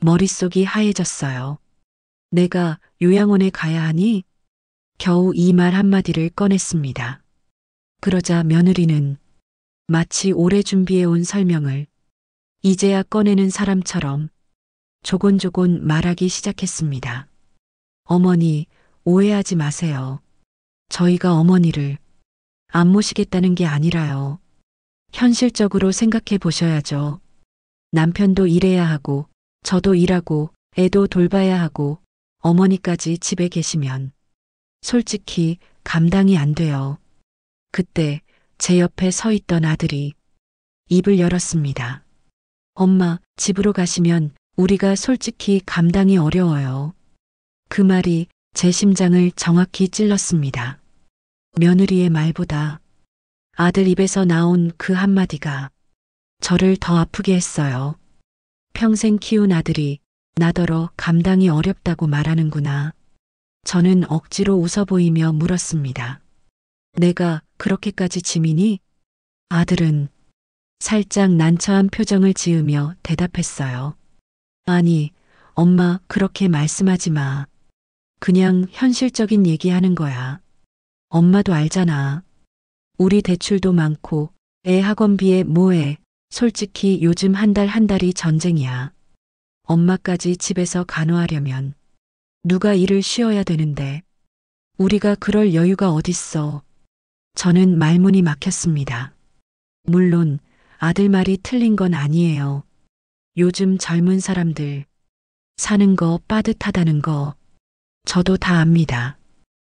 머릿속이 하얘졌어요. 내가 요양원에 가야 하니? 겨우 이 말 한마디를 꺼냈습니다. 그러자 며느리는 마치 오래 준비해온 설명을 이제야 꺼내는 사람처럼 조곤조곤 말하기 시작했습니다. 어머니, 오해하지 마세요. 저희가 어머니를 안 모시겠다는 게 아니라요. 현실적으로 생각해 보셔야죠. 남편도 일해야 하고, 저도 일하고, 애도 돌봐야 하고, 어머니까지 집에 계시면 솔직히 감당이 안 돼요. 그때 제 옆에 서 있던 아들이 입을 열었습니다. 엄마, 집으로 가시면 우리가 솔직히 감당이 어려워요. 그 말이 제 심장을 정확히 찔렀습니다. 며느리의 말보다 아들 입에서 나온 그 한마디가 저를 더 아프게 했어요. 평생 키운 아들이 나더러 감당이 어렵다고 말하는구나. 저는 억지로 웃어 보이며 물었습니다. 내가 그렇게까지 짐이니? 아들은 살짝 난처한 표정을 지으며 대답했어요. 아니, 엄마, 그렇게 말씀하지 마. 그냥 현실적인 얘기하는 거야. 엄마도 알잖아. 우리 대출도 많고 애 학원비에 뭐해. 솔직히 요즘 한 달 한 달이 전쟁이야. 엄마까지 집에서 간호하려면 누가 일을 쉬어야 되는데 우리가 그럴 여유가 어딨어. 저는 말문이 막혔습니다. 물론 아들 말이 틀린 건 아니에요. 요즘 젊은 사람들 사는 거 빠듯하다는 거 저도 다 압니다.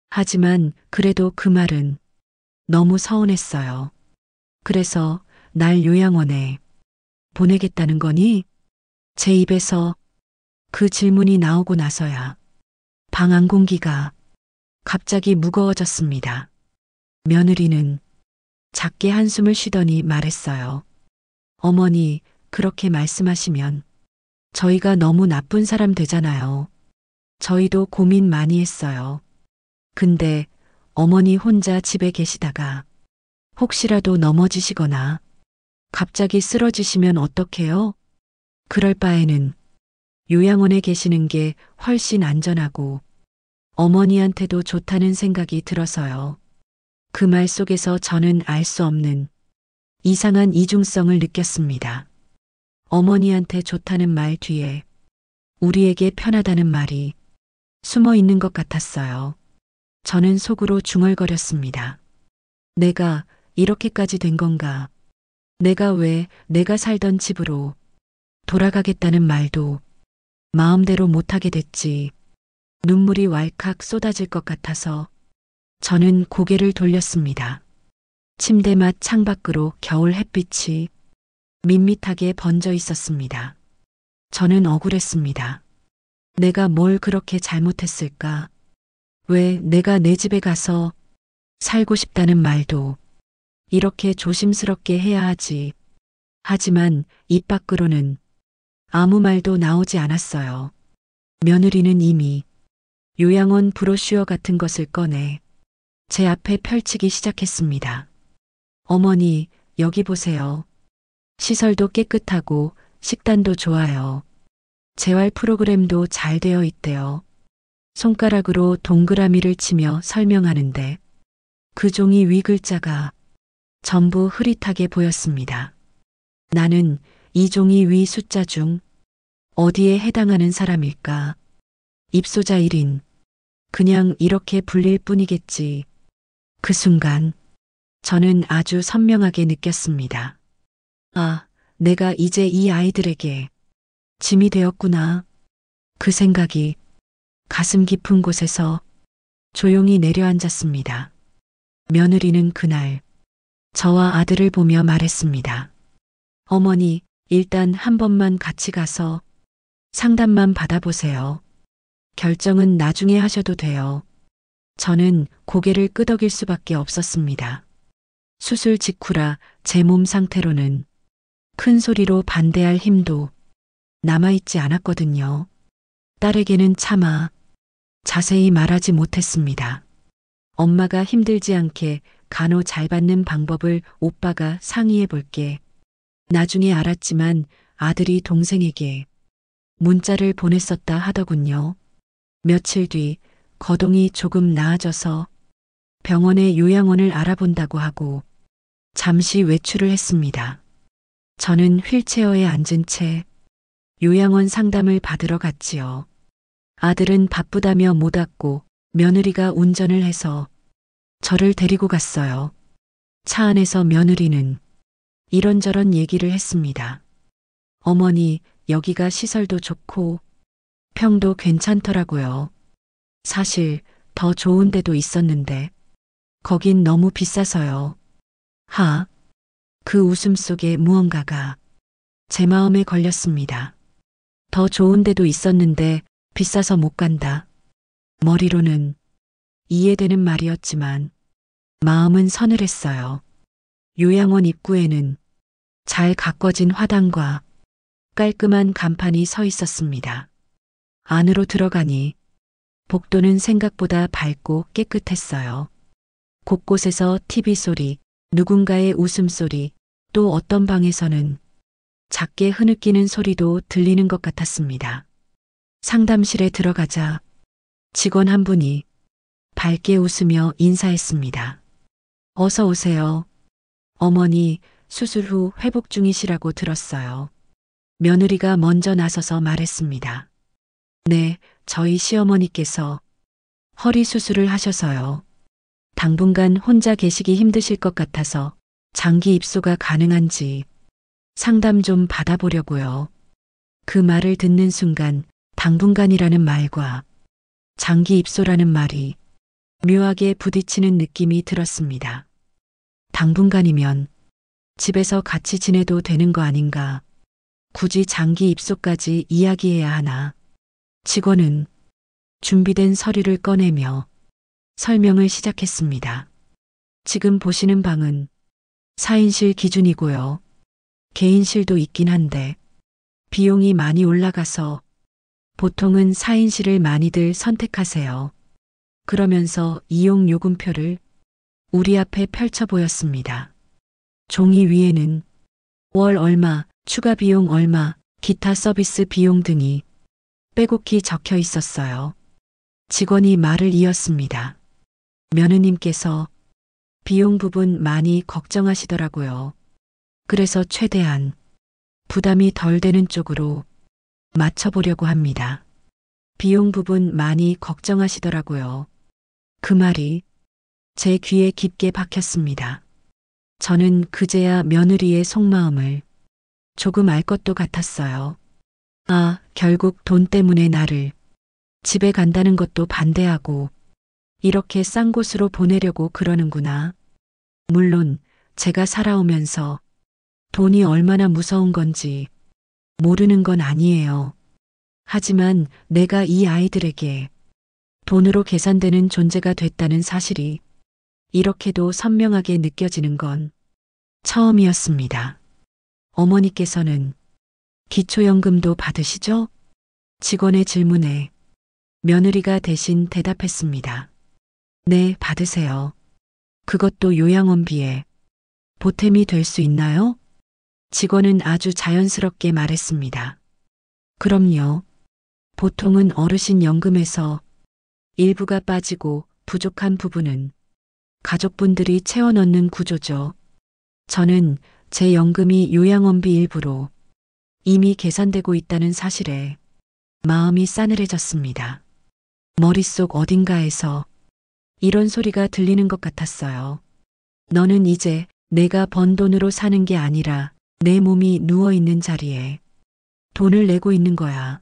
하지만 그래도 그 말은 너무 서운했어요. 그래서 날 요양원에 보내겠다는 거니? 제 입에서 그 질문이 나오고 나서야 방 안 공기가 갑자기 무거워졌습니다. 며느리는 작게 한숨을 쉬더니 말했어요. 어머니, 그렇게 말씀하시면 저희가 너무 나쁜 사람 되잖아요. 저희도 고민 많이 했어요. 근데 어머니 혼자 집에 계시다가 혹시라도 넘어지시거나 갑자기 쓰러지시면 어떡해요? 그럴 바에는 요양원에 계시는 게 훨씬 안전하고 어머니한테도 좋다는 생각이 들어서요. 그 말 속에서 저는 알 수 없는 이상한 이중성을 느꼈습니다. 어머니한테 좋다는 말 뒤에 우리에게 편하다는 말이 숨어 있는 것 같았어요. 저는 속으로 중얼거렸습니다. 내가 이렇게까지 된 건가? 내가 왜 내가 살던 집으로 돌아가겠다는 말도 마음대로 못하게 됐지. 눈물이 왈칵 쏟아질 것 같아서 저는 고개를 돌렸습니다. 침대맡 창밖으로 겨울 햇빛이 밋밋하게 번져 있었습니다. 저는 억울했습니다. 내가 뭘 그렇게 잘못했을까? 왜 내가 내 집에 가서 살고 싶다는 말도 이렇게 조심스럽게 해야 하지. 하지만 입 밖으로는 아무 말도 나오지 않았어요. 며느리는 이미 요양원 브로슈어 같은 것을 꺼내 제 앞에 펼치기 시작했습니다. 어머니, 여기 보세요. 시설도 깨끗하고 식단도 좋아요. 재활 프로그램도 잘 되어 있대요. 손가락으로 동그라미를 치며 설명하는데 그 종이 위 글자가 전부 흐릿하게 보였습니다. 나는 이 종이 위 숫자 중 어디에 해당하는 사람일까? 입소자 1인. 그냥 이렇게 불릴 뿐이겠지. 그 순간 저는 아주 선명하게 느꼈습니다. 아, 내가 이제 이 아이들에게 짐이 되었구나. 그 생각이 가슴 깊은 곳에서 조용히 내려앉았습니다. 며느리는 그날 저와 아들을 보며 말했습니다. 어머니, 일단 한 번만 같이 가서 상담만 받아보세요. 결정은 나중에 하셔도 돼요. 저는 고개를 끄덕일 수밖에 없었습니다. 수술 직후라 제 몸 상태로는 큰 소리로 반대할 힘도 남아있지 않았거든요. 딸에게는 차마 자세히 말하지 못했습니다. 엄마가 힘들지 않게 간호 잘 받는 방법을 오빠가 상의해 볼게. 나중에 알았지만 아들이 동생에게 문자를 보냈었다 하더군요. 며칠 뒤 거동이 조금 나아져서 병원의 요양원을 알아본다고 하고 잠시 외출을 했습니다. 저는 휠체어에 앉은 채 요양원 상담을 받으러 갔지요. 아들은 바쁘다며 못 왔고 며느리가 운전을 해서 저를 데리고 갔어요. 차 안에서 며느리는 이런저런 얘기를 했습니다. 어머니, 여기가 시설도 좋고 평도 괜찮더라고요. 사실 더 좋은 데도 있었는데 거긴 너무 비싸서요. 그 웃음 속에 무언가가 제 마음에 걸렸습니다. 더 좋은 데도 있었는데 비싸서 못 간다. 머리로는 이해되는 말이었지만 마음은 서늘했어요. 요양원 입구에는 잘 가꿔진 화단과 깔끔한 간판이 서 있었습니다. 안으로 들어가니 복도는 생각보다 밝고 깨끗했어요. 곳곳에서 TV 소리, 누군가의 웃음소리, 또 어떤 방에서는 작게 흐느끼는 소리도 들리는 것 같았습니다. 상담실에 들어가자 직원 한 분이 밝게 웃으며 인사했습니다. 어서 오세요. 어머니 수술 후 회복 중이시라고 들었어요. 며느리가 먼저 나서서 말했습니다. 네, 저희 시어머니께서 허리 수술을 하셔서요. 당분간 혼자 계시기 힘드실 것 같아서 장기 입소가 가능한지 상담 좀 받아보려고요. 그 말을 듣는 순간 당분간이라는 말과 장기 입소라는 말이 묘하게 부딪히는 느낌이 들었습니다. 당분간이면 집에서 같이 지내도 되는 거 아닌가? 굳이 장기 입소까지 이야기해야 하나? 직원은 준비된 서류를 꺼내며 설명을 시작했습니다. 지금 보시는 방은 4인실 기준이고요. 개인실도 있긴 한데 비용이 많이 올라가서 보통은 4인실을 많이들 선택하세요. 그러면서 이용 요금표를 우리 앞에 펼쳐 보였습니다. 종이 위에는 월 얼마, 추가 비용 얼마, 기타 서비스 비용 등이 빼곡히 적혀 있었어요. 직원이 말을 이었습니다. 며느님께서 비용 부분 많이 걱정하시더라고요. 그래서 최대한 부담이 덜 되는 쪽으로 맞춰보려고 합니다. 비용 부분 많이 걱정하시더라고요. 그 말이 제 귀에 깊게 박혔습니다. 저는 그제야 며느리의 속마음을 조금 알 것도 같았어요. 아, 결국 돈 때문에 나를 집에 간다는 것도 반대하고 이렇게 싼 곳으로 보내려고 그러는구나. 물론 제가 살아오면서 돈이 얼마나 무서운 건지 모르는 건 아니에요. 하지만 내가 이 아이들에게 돈으로 계산되는 존재가 됐다는 사실이 이렇게도 선명하게 느껴지는 건 처음이었습니다. 어머니께서는 기초연금도 받으시죠? 직원의 질문에 며느리가 대신 대답했습니다. 네, 받으세요. 그것도 요양원비에 보탬이 될 수 있나요? 직원은 아주 자연스럽게 말했습니다. 그럼요. 보통은 어르신 연금에서 일부가 빠지고 부족한 부분은 가족분들이 채워 넣는 구조죠. 저는 제 연금이 요양원비 일부로 이미 계산되고 있다는 사실에 마음이 싸늘해졌습니다. 머릿속 어딘가에서 이런 소리가 들리는 것 같았어요. 너는 이제 내가 번 돈으로 사는 게 아니라 내 몸이 누워있는 자리에 돈을 내고 있는 거야.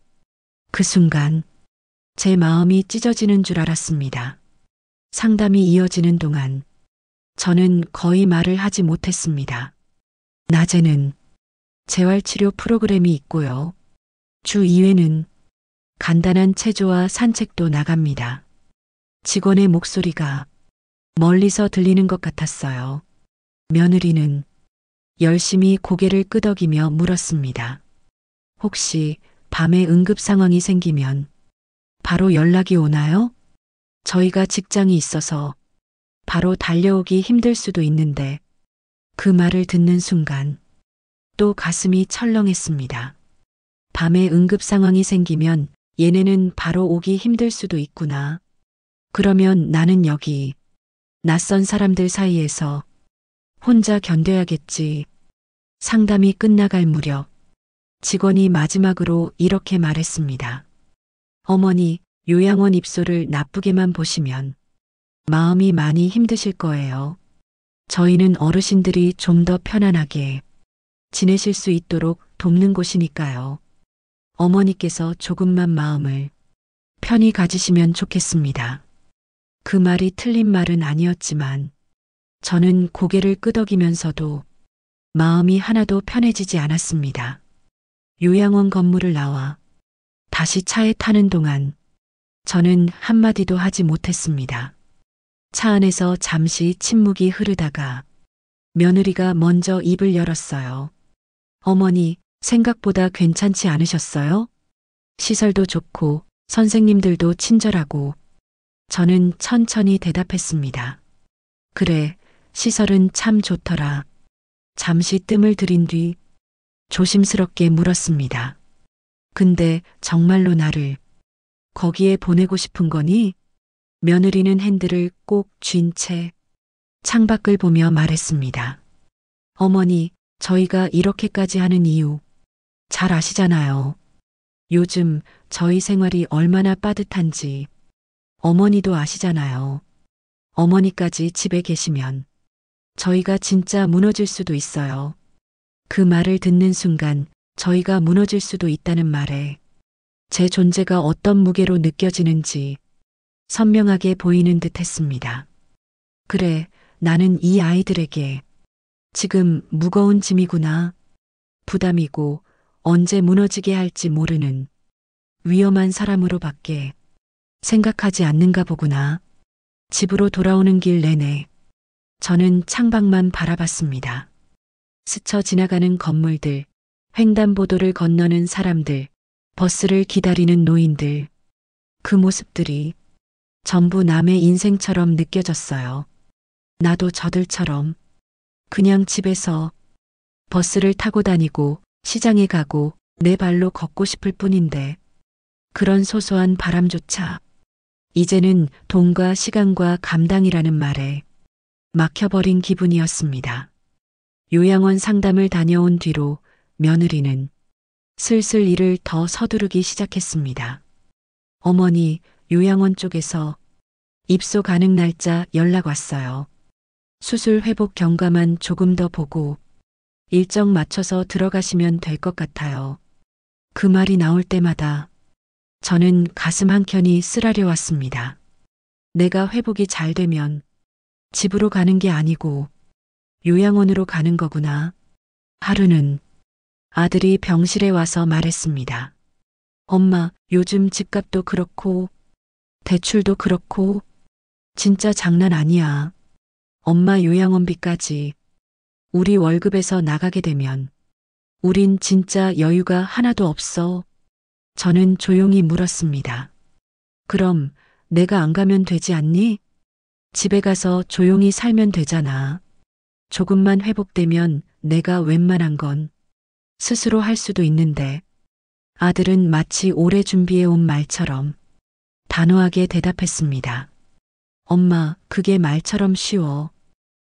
그 순간 제 마음이 찢어지는 줄 알았습니다. 상담이 이어지는 동안 저는 거의 말을 하지 못했습니다. 낮에는 재활치료 프로그램이 있고요. 주 2회는 간단한 체조와 산책도 나갑니다. 직원의 목소리가 멀리서 들리는 것 같았어요. 며느리는 열심히 고개를 끄덕이며 물었습니다. 혹시 밤에 응급 상황이 생기면 바로 연락이 오나요? 저희가 직장이 있어서 바로 달려오기 힘들 수도 있는데 그 말을 듣는 순간 또 가슴이 철렁했습니다. 밤에 응급 상황이 생기면 얘네는 바로 오기 힘들 수도 있구나. 그러면 나는 여기 낯선 사람들 사이에서 혼자 견뎌야겠지. 상담이 끝나갈 무렵 직원이 마지막으로 이렇게 말했습니다. 어머니, 요양원 입소를 나쁘게만 보시면 마음이 많이 힘드실 거예요. 저희는 어르신들이 좀 더 편안하게 지내실 수 있도록 돕는 곳이니까요. 어머니께서 조금만 마음을 편히 가지시면 좋겠습니다. 그 말이 틀린 말은 아니었지만 저는 고개를 끄덕이면서도 마음이 하나도 편해지지 않았습니다. 요양원 건물을 나와 다시 차에 타는 동안 저는 한마디도 하지 못했습니다. 차 안에서 잠시 침묵이 흐르다가 며느리가 먼저 입을 열었어요. 어머니, 생각보다 괜찮지 않으셨어요? 시설도 좋고 선생님들도 친절하고. 저는 천천히 대답했습니다. 그래, 시설은 참 좋더라. 잠시 뜸을 들인 뒤 조심스럽게 물었습니다. 근데 정말로 나를 거기에 보내고 싶은 거니? 며느리는 핸들을 꼭 쥔 채 창밖을 보며 말했습니다. 어머니, 저희가 이렇게까지 하는 이유 잘 아시잖아요. 요즘 저희 생활이 얼마나 빠듯한지 어머니도 아시잖아요. 어머니까지 집에 계시면 저희가 진짜 무너질 수도 있어요. 그 말을 듣는 순간 저희가 무너질 수도 있다는 말에 제 존재가 어떤 무게로 느껴지는지 선명하게 보이는 듯 했습니다. 그래, 나는 이 아이들에게 지금 무거운 짐이구나. 부담이고 언제 무너지게 할지 모르는 위험한 사람으로밖에 생각하지 않는가 보구나. 집으로 돌아오는 길 내내 저는 창밖만 바라봤습니다. 스쳐 지나가는 건물들, 횡단보도를 건너는 사람들, 버스를 기다리는 노인들, 그 모습들이 전부 남의 인생처럼 느껴졌어요. 나도 저들처럼 그냥 집에서 버스를 타고 다니고 시장에 가고 내 발로 걷고 싶을 뿐인데 그런 소소한 바람조차 이제는 돈과 시간과 감당이라는 말에 막혀버린 기분이었습니다. 요양원 상담을 다녀온 뒤로 며느리는 슬슬 일을 더 서두르기 시작했습니다. 어머니, 요양원 쪽에서 입소 가능 날짜 연락 왔어요. 수술 회복 경과만 조금 더 보고 일정 맞춰서 들어가시면 될 것 같아요. 그 말이 나올 때마다 저는 가슴 한켠이 쓰라려 왔습니다. 내가 회복이 잘 되면 집으로 가는 게 아니고 요양원으로 가는 거구나. 하루는 아들이 병실에 와서 말했습니다. 엄마, 요즘 집값도 그렇고 대출도 그렇고 진짜 장난 아니야. 엄마 요양원비까지 우리 월급에서 나가게 되면 우린 진짜 여유가 하나도 없어. 저는 조용히 물었습니다. 그럼 내가 안 가면 되지 않니? 집에 가서 조용히 살면 되잖아. 조금만 회복되면 내가 웬만한 건 스스로 할 수도 있는데. 아들은 마치 오래 준비해 온 말처럼 단호하게 대답했습니다. 엄마, 그게 말처럼 쉬워.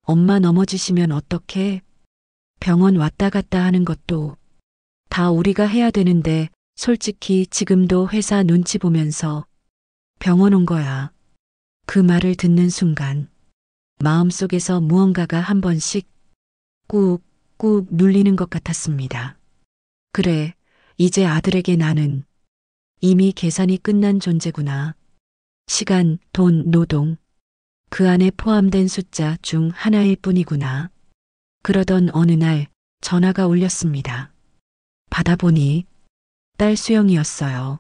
엄마 넘어지시면 어떡해? 병원 왔다 갔다 하는 것도 다 우리가 해야 되는데 솔직히 지금도 회사 눈치 보면서 병원 온 거야. 그 말을 듣는 순간 마음속에서 무언가가 한 번씩 꾹꾹 눌리는 것 같았습니다. 그래, 이제 아들에게 나는 이미 계산이 끝난 존재구나. 시간, 돈, 노동, 그 안에 포함된 숫자 중 하나일 뿐이구나. 그러던 어느 날 전화가 울렸습니다. 받아보니 딸 수영이었어요.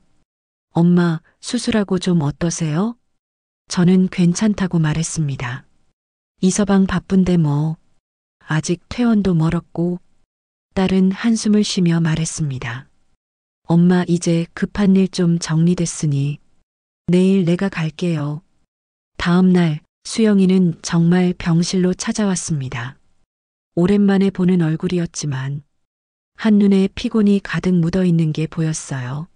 엄마, 수술하고 좀 어떠세요? 저는 괜찮다고 말했습니다. 이 서방 바쁜데 뭐. 아직 퇴원도 멀었고. 딸은 한숨을 쉬며 말했습니다. 엄마, 이제 급한 일 좀 정리됐으니 내일 내가 갈게요. 다음 날 수영이는 정말 병실로 찾아왔습니다. 오랜만에 보는 얼굴이었지만 한눈에 피곤이 가득 묻어 있는 게 보였어요.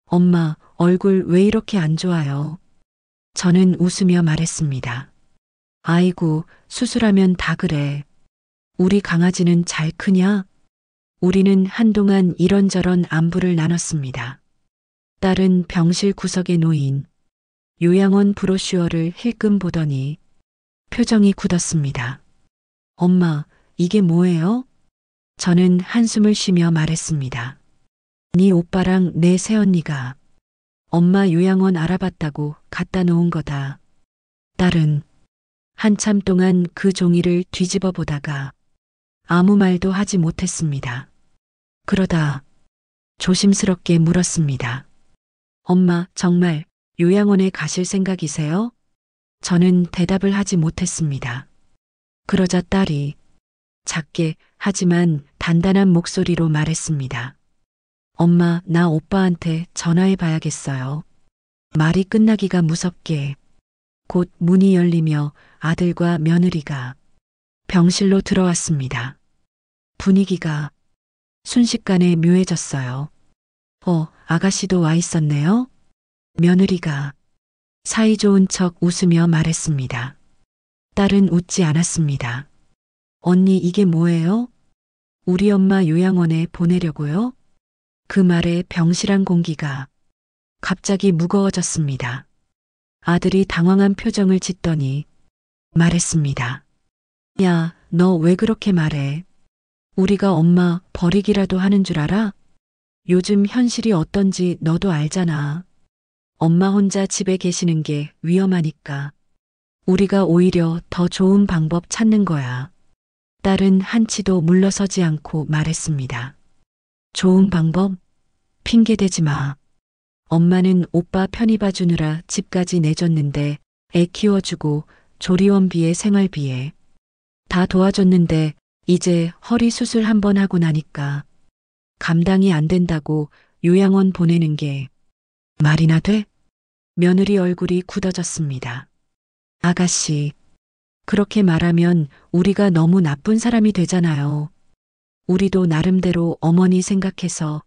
엄마, 얼굴 왜 이렇게 안 좋아요? 저는 웃으며 말했습니다. 아이고, 수술하면 다 그래. 우리 강아지는 잘 크냐? 우리는 한동안 이런저런 안부를 나눴습니다. 딸은 병실 구석에 놓인 요양원 브로슈어를 힐끔 보더니 표정이 굳었습니다. 엄마, 이게 뭐예요? 저는 한숨을 쉬며 말했습니다. 네 오빠랑 내 새언니가 엄마 요양원 알아봤다고 갖다 놓은 거다. 딸은 한참 동안 그 종이를 뒤집어 보다가 아무 말도 하지 못했습니다. 그러다 조심스럽게 물었습니다. 엄마, 정말 요양원에 가실 생각이세요? 저는 대답을 하지 못했습니다. 그러자 딸이 작게 하지만 단단한 목소리로 말했습니다. 엄마, 나 오빠한테 전화해 봐야겠어요. 말이 끝나기가 무섭게 곧 문이 열리며 아들과 며느리가 병실로 들어왔습니다. 분위기가 순식간에 묘해졌어요. 아가씨도 와 있었네요? 며느리가 사이좋은 척 웃으며 말했습니다. 딸은 웃지 않았습니다. 언니 이게 뭐예요? 우리 엄마 요양원에 보내려고요? 그 말에 병실안 공기가 갑자기 무거워졌습니다. 아들이 당황한 표정을 짓더니 말했습니다. 야, 너 왜 그렇게 말해? 우리가 엄마 버리기라도 하는 줄 알아? 요즘 현실이 어떤지 너도 알잖아. 엄마 혼자 집에 계시는 게 위험하니까. 우리가 오히려 더 좋은 방법 찾는 거야. 딸은 한치도 물러서지 않고 말했습니다. 좋은 방법? 핑계대지 마. 엄마는 오빠 편히 봐주느라 집까지 내줬는데 애 키워주고 조리원비에 생활비에 다 도와줬는데 이제 허리 수술 한 번 하고 나니까 감당이 안 된다고 요양원 보내는 게 말이나 돼? 며느리 얼굴이 굳어졌습니다. 아가씨, 그렇게 말하면 우리가 너무 나쁜 사람이 되잖아요. 우리도 나름대로 어머니 생각해서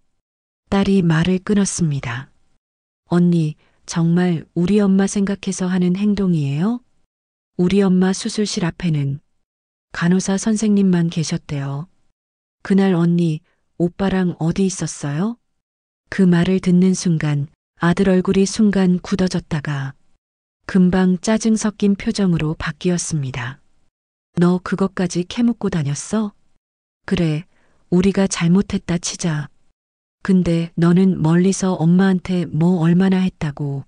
딸이 말을 끊었습니다. 언니, 정말 우리 엄마 생각해서 하는 행동이에요? 우리 엄마 수술실 앞에는 간호사 선생님만 계셨대요. 그날 언니, 오빠랑 어디 있었어요? 그 말을 듣는 순간 아들 얼굴이 순간 굳어졌다가 금방 짜증 섞인 표정으로 바뀌었습니다. 너 그것까지 캐묻고 다녔어? 그래, 우리가 잘못했다 치자. 근데 너는 멀리서 엄마한테 뭐 얼마나 했다고.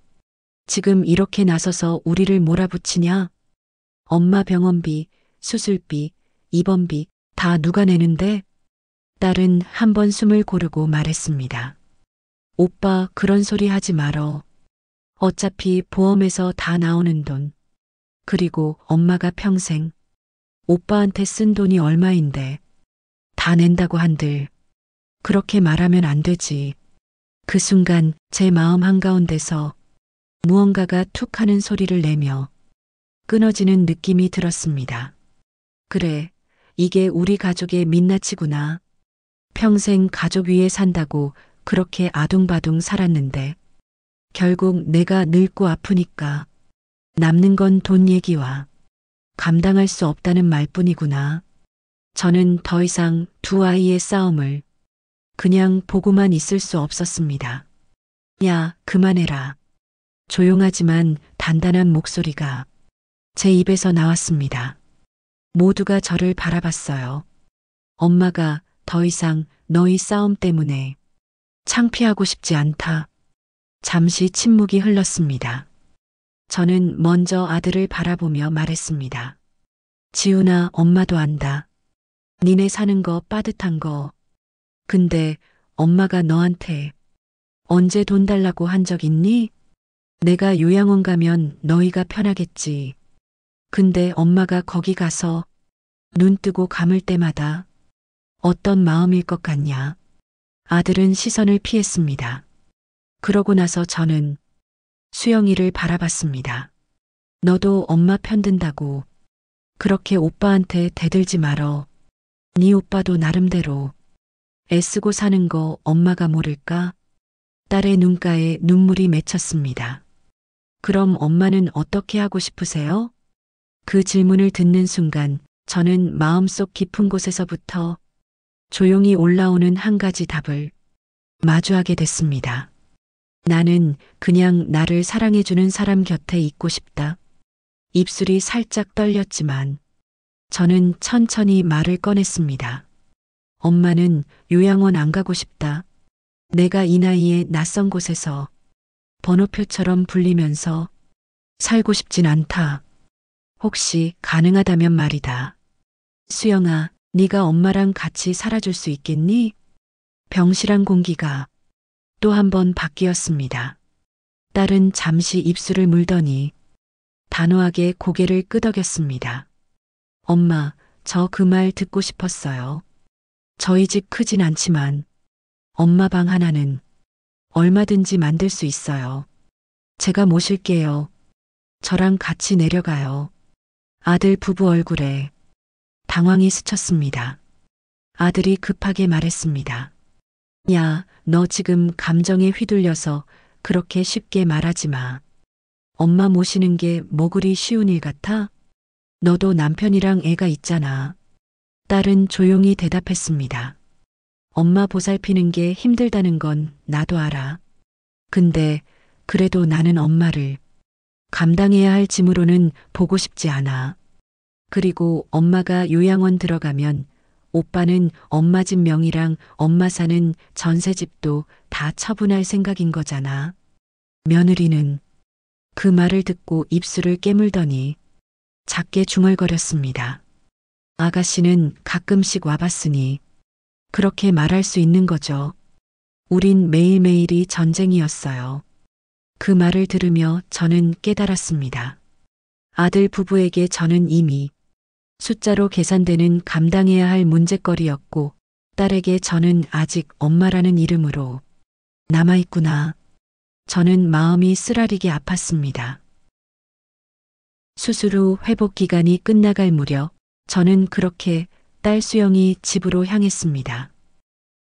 지금 이렇게 나서서 우리를 몰아붙이냐? 엄마 병원비, 수술비, 입원비 다 누가 내는데? 딸은 한 번 숨을 고르고 말했습니다. 오빠 그런 소리 하지 말어. 어차피 보험에서 다 나오는 돈. 그리고 엄마가 평생 오빠한테 쓴 돈이 얼마인데 다 낸다고 한들 그렇게 말하면 안 되지. 그 순간 제 마음 한가운데서 무언가가 툭 하는 소리를 내며 끊어지는 느낌이 들었습니다. 그래, 이게 우리 가족의 민낯이구나. 평생 가족 위에 산다고 그렇게 아둥바둥 살았는데 결국 내가 늙고 아프니까 남는 건 돈 얘기와 감당할 수 없다는 말뿐이구나. 저는 더 이상 두 아이의 싸움을 그냥 보고만 있을 수 없었습니다. 야, 그만해라. 조용하지만 단단한 목소리가 제 입에서 나왔습니다. 모두가 저를 바라봤어요. 엄마가 더 이상 너희 싸움 때문에 창피하고 싶지 않다. 잠시 침묵이 흘렀습니다. 저는 먼저 아들을 바라보며 말했습니다. 지훈아, 엄마도 안다. 니네 사는 거 빠듯한 거. 근데 엄마가 너한테 언제 돈 달라고 한 적 있니? 내가 요양원 가면 너희가 편하겠지. 근데 엄마가 거기 가서 눈 뜨고 감을 때마다 어떤 마음일 것 같냐? 아들은 시선을 피했습니다. 그러고 나서 저는 수영이를 바라봤습니다. 너도 엄마 편든다고 그렇게 오빠한테 대들지 말어. 네 오빠도 나름대로 애쓰고 사는 거 엄마가 모를까? 딸의 눈가에 눈물이 맺혔습니다. 그럼 엄마는 어떻게 하고 싶으세요? 그 질문을 듣는 순간 저는 마음속 깊은 곳에서부터 조용히 올라오는 한 가지 답을 마주하게 됐습니다. 나는 그냥 나를 사랑해주는 사람 곁에 있고 싶다. 입술이 살짝 떨렸지만 저는 천천히 말을 꺼냈습니다. 엄마는 요양원 안 가고 싶다. 내가 이 나이에 낯선 곳에서 번호표처럼 불리면서 살고 싶진 않다. 혹시 가능하다면 말이다. 수영아, 네가 엄마랑 같이 살아줄 수 있겠니? 병실안 공기가 또 한 번 바뀌었습니다. 딸은 잠시 입술을 물더니 단호하게 고개를 끄덕였습니다. 엄마, 저 그 말 듣고 싶었어요. 저희 집 크진 않지만 엄마 방 하나는 얼마든지 만들 수 있어요. 제가 모실게요. 저랑 같이 내려가요. 아들 부부 얼굴에 당황이 스쳤습니다. 아들이 급하게 말했습니다. 야, 너 지금 감정에 휘둘려서 그렇게 쉽게 말하지 마. 엄마 모시는 게 뭐 그리 쉬운 일 같아? 너도 남편이랑 애가 있잖아. 딸은 조용히 대답했습니다. 엄마 보살피는 게 힘들다는 건 나도 알아. 근데 그래도 나는 엄마를 감당해야 할 짐으로는 보고 싶지 않아. 그리고 엄마가 요양원 들어가면 오빠는 엄마 집 명의랑 엄마 사는 전세집도 다 처분할 생각인 거잖아. 며느리는 그 말을 듣고 입술을 깨물더니 작게 중얼거렸습니다. 아가씨는 가끔씩 와봤으니 그렇게 말할 수 있는 거죠. 우린 매일매일이 전쟁이었어요. 그 말을 들으며 저는 깨달았습니다. 아들 부부에게 저는 이미 숫자로 계산되는 감당해야 할 문제거리였고 딸에게 저는 아직 엄마라는 이름으로 남아있구나. 저는 마음이 쓰라리게 아팠습니다. 수술 후 회복 기간이 끝나갈 무렵 저는 그렇게 딸 수영이 집으로 향했습니다.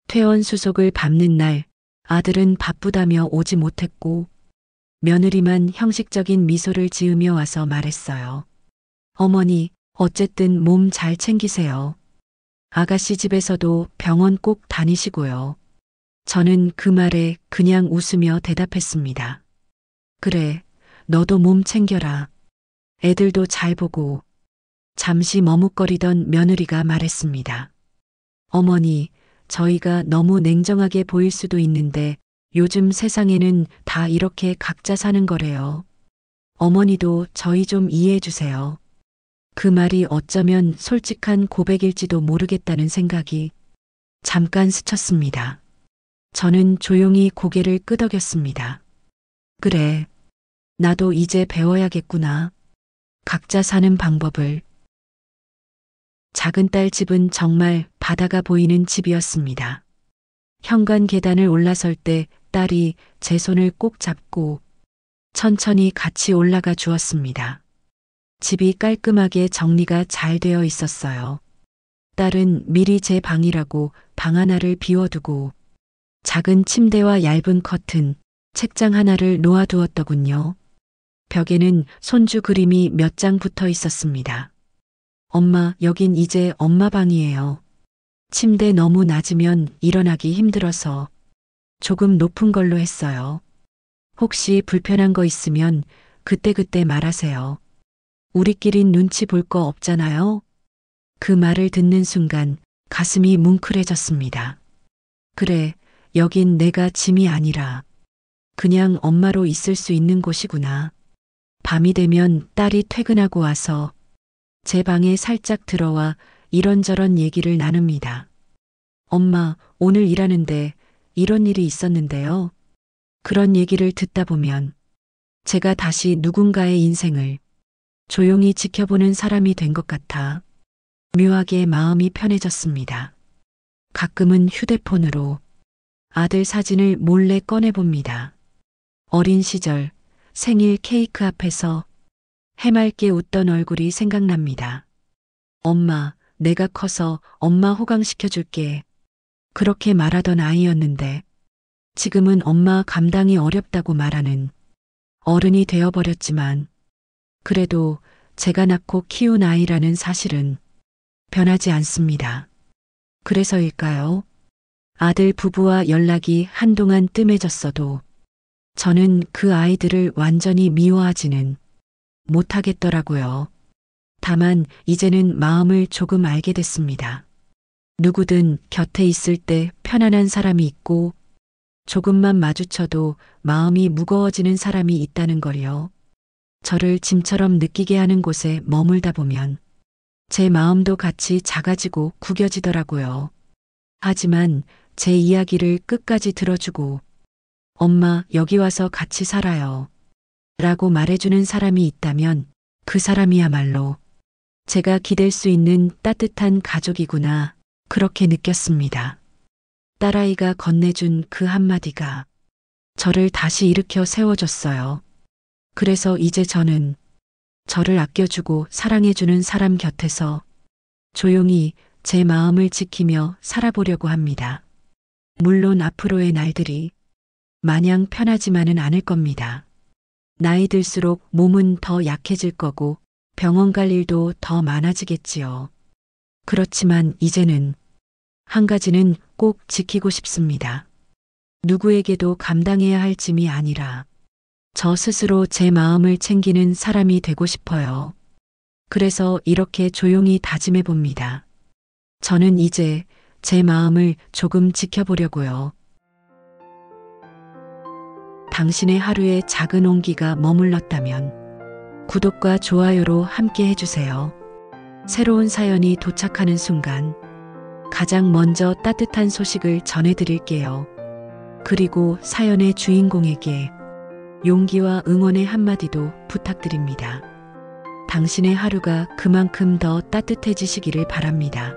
퇴원 수속을 밟는 날 아들은 바쁘다며 오지 못했고 며느리만 형식적인 미소를 지으며 와서 말했어요. 어머니, 어쨌든 몸 잘 챙기세요. 아가씨 집에서도 병원 꼭 다니시고요. 저는 그 말에 그냥 웃으며 대답했습니다. 그래, 너도 몸 챙겨라. 애들도 잘 보고. 잠시 머뭇거리던 며느리가 말했습니다. 어머니, 저희가 너무 냉정하게 보일 수도 있는데 요즘 세상에는 다 이렇게 각자 사는 거래요. 어머니도 저희 좀 이해해 주세요. 그 말이 어쩌면 솔직한 고백일지도 모르겠다는 생각이 잠깐 스쳤습니다. 저는 조용히 고개를 끄덕였습니다. 그래, 나도 이제 배워야겠구나. 각자 사는 방법을. 작은 딸 집은 정말 바다가 보이는 집이었습니다. 현관 계단을 올라설 때 딸이 제 손을 꼭 잡고 천천히 같이 올라가 주었습니다. 집이 깔끔하게 정리가 잘 되어 있었어요. 딸은 미리 제 방이라고 방 하나를 비워두고 작은 침대와 얇은 커튼, 책장 하나를 놓아두었더군요. 벽에는 손주 그림이 몇 장 붙어 있었습니다. 엄마, 여긴 이제 엄마 방이에요. 침대 너무 낮으면 일어나기 힘들어서 조금 높은 걸로 했어요. 혹시 불편한 거 있으면 그때그때 말하세요. 우리끼린 눈치 볼 거 없잖아요. 그 말을 듣는 순간 가슴이 뭉클해졌습니다. 그래, 여긴 내가 짐이 아니라 그냥 엄마로 있을 수 있는 곳이구나. 밤이 되면 딸이 퇴근하고 와서 제 방에 살짝 들어와 이런저런 얘기를 나눕니다. 엄마, 오늘 일하는데 이런 일이 있었는데요. 그런 얘기를 듣다 보면 제가 다시 누군가의 인생을 조용히 지켜보는 사람이 된 것 같아 묘하게 마음이 편해졌습니다. 가끔은 휴대폰으로 아들 사진을 몰래 꺼내봅니다. 어린 시절 생일 케이크 앞에서 해맑게 웃던 얼굴이 생각납니다. 엄마, 내가 커서 엄마 호강시켜줄게. 그렇게 말하던 아이였는데 지금은 엄마 감당이 어렵다고 말하는 어른이 되어버렸지만 그래도 제가 낳고 키운 아이라는 사실은 변하지 않습니다. 그래서일까요? 아들 부부와 연락이 한동안 뜸해졌어도 저는 그 아이들을 완전히 미워하지는 못하겠더라고요. 다만 이제는 마음을 조금 알게 됐습니다. 누구든 곁에 있을 때 편안한 사람이 있고 조금만 마주쳐도 마음이 무거워지는 사람이 있다는 걸요. 저를 짐처럼 느끼게 하는 곳에 머물다 보면 제 마음도 같이 작아지고 구겨지더라고요. 하지만 제 이야기를 끝까지 들어주고 엄마, 여기 와서 같이 살아요. 라고 말해주는 사람이 있다면 그 사람이야말로 제가 기댈 수 있는 따뜻한 가족이구나 그렇게 느꼈습니다. 딸아이가 건네준 그 한마디가 저를 다시 일으켜 세워줬어요. 그래서 이제 저는 저를 아껴주고 사랑해주는 사람 곁에서 조용히 제 마음을 지키며 살아보려고 합니다. 물론 앞으로의 날들이 마냥 편하지만은 않을 겁니다. 나이 들수록 몸은 더 약해질 거고 병원 갈 일도 더 많아지겠지요. 그렇지만 이제는 한 가지는 꼭 지키고 싶습니다. 누구에게도 감당해야 할 짐이 아니라 저 스스로 제 마음을 챙기는 사람이 되고 싶어요. 그래서 이렇게 조용히 다짐해 봅니다. 저는 이제 제 마음을 조금 지켜보려고요. 당신의 하루에 작은 온기가 머물렀다면 구독과 좋아요로 함께 해주세요. 새로운 사연이 도착하는 순간 가장 먼저 따뜻한 소식을 전해드릴게요. 그리고 사연의 주인공에게 용기와 응원의 한마디도 부탁드립니다. 당신의 하루가 그만큼 더 따뜻해지시기를 바랍니다.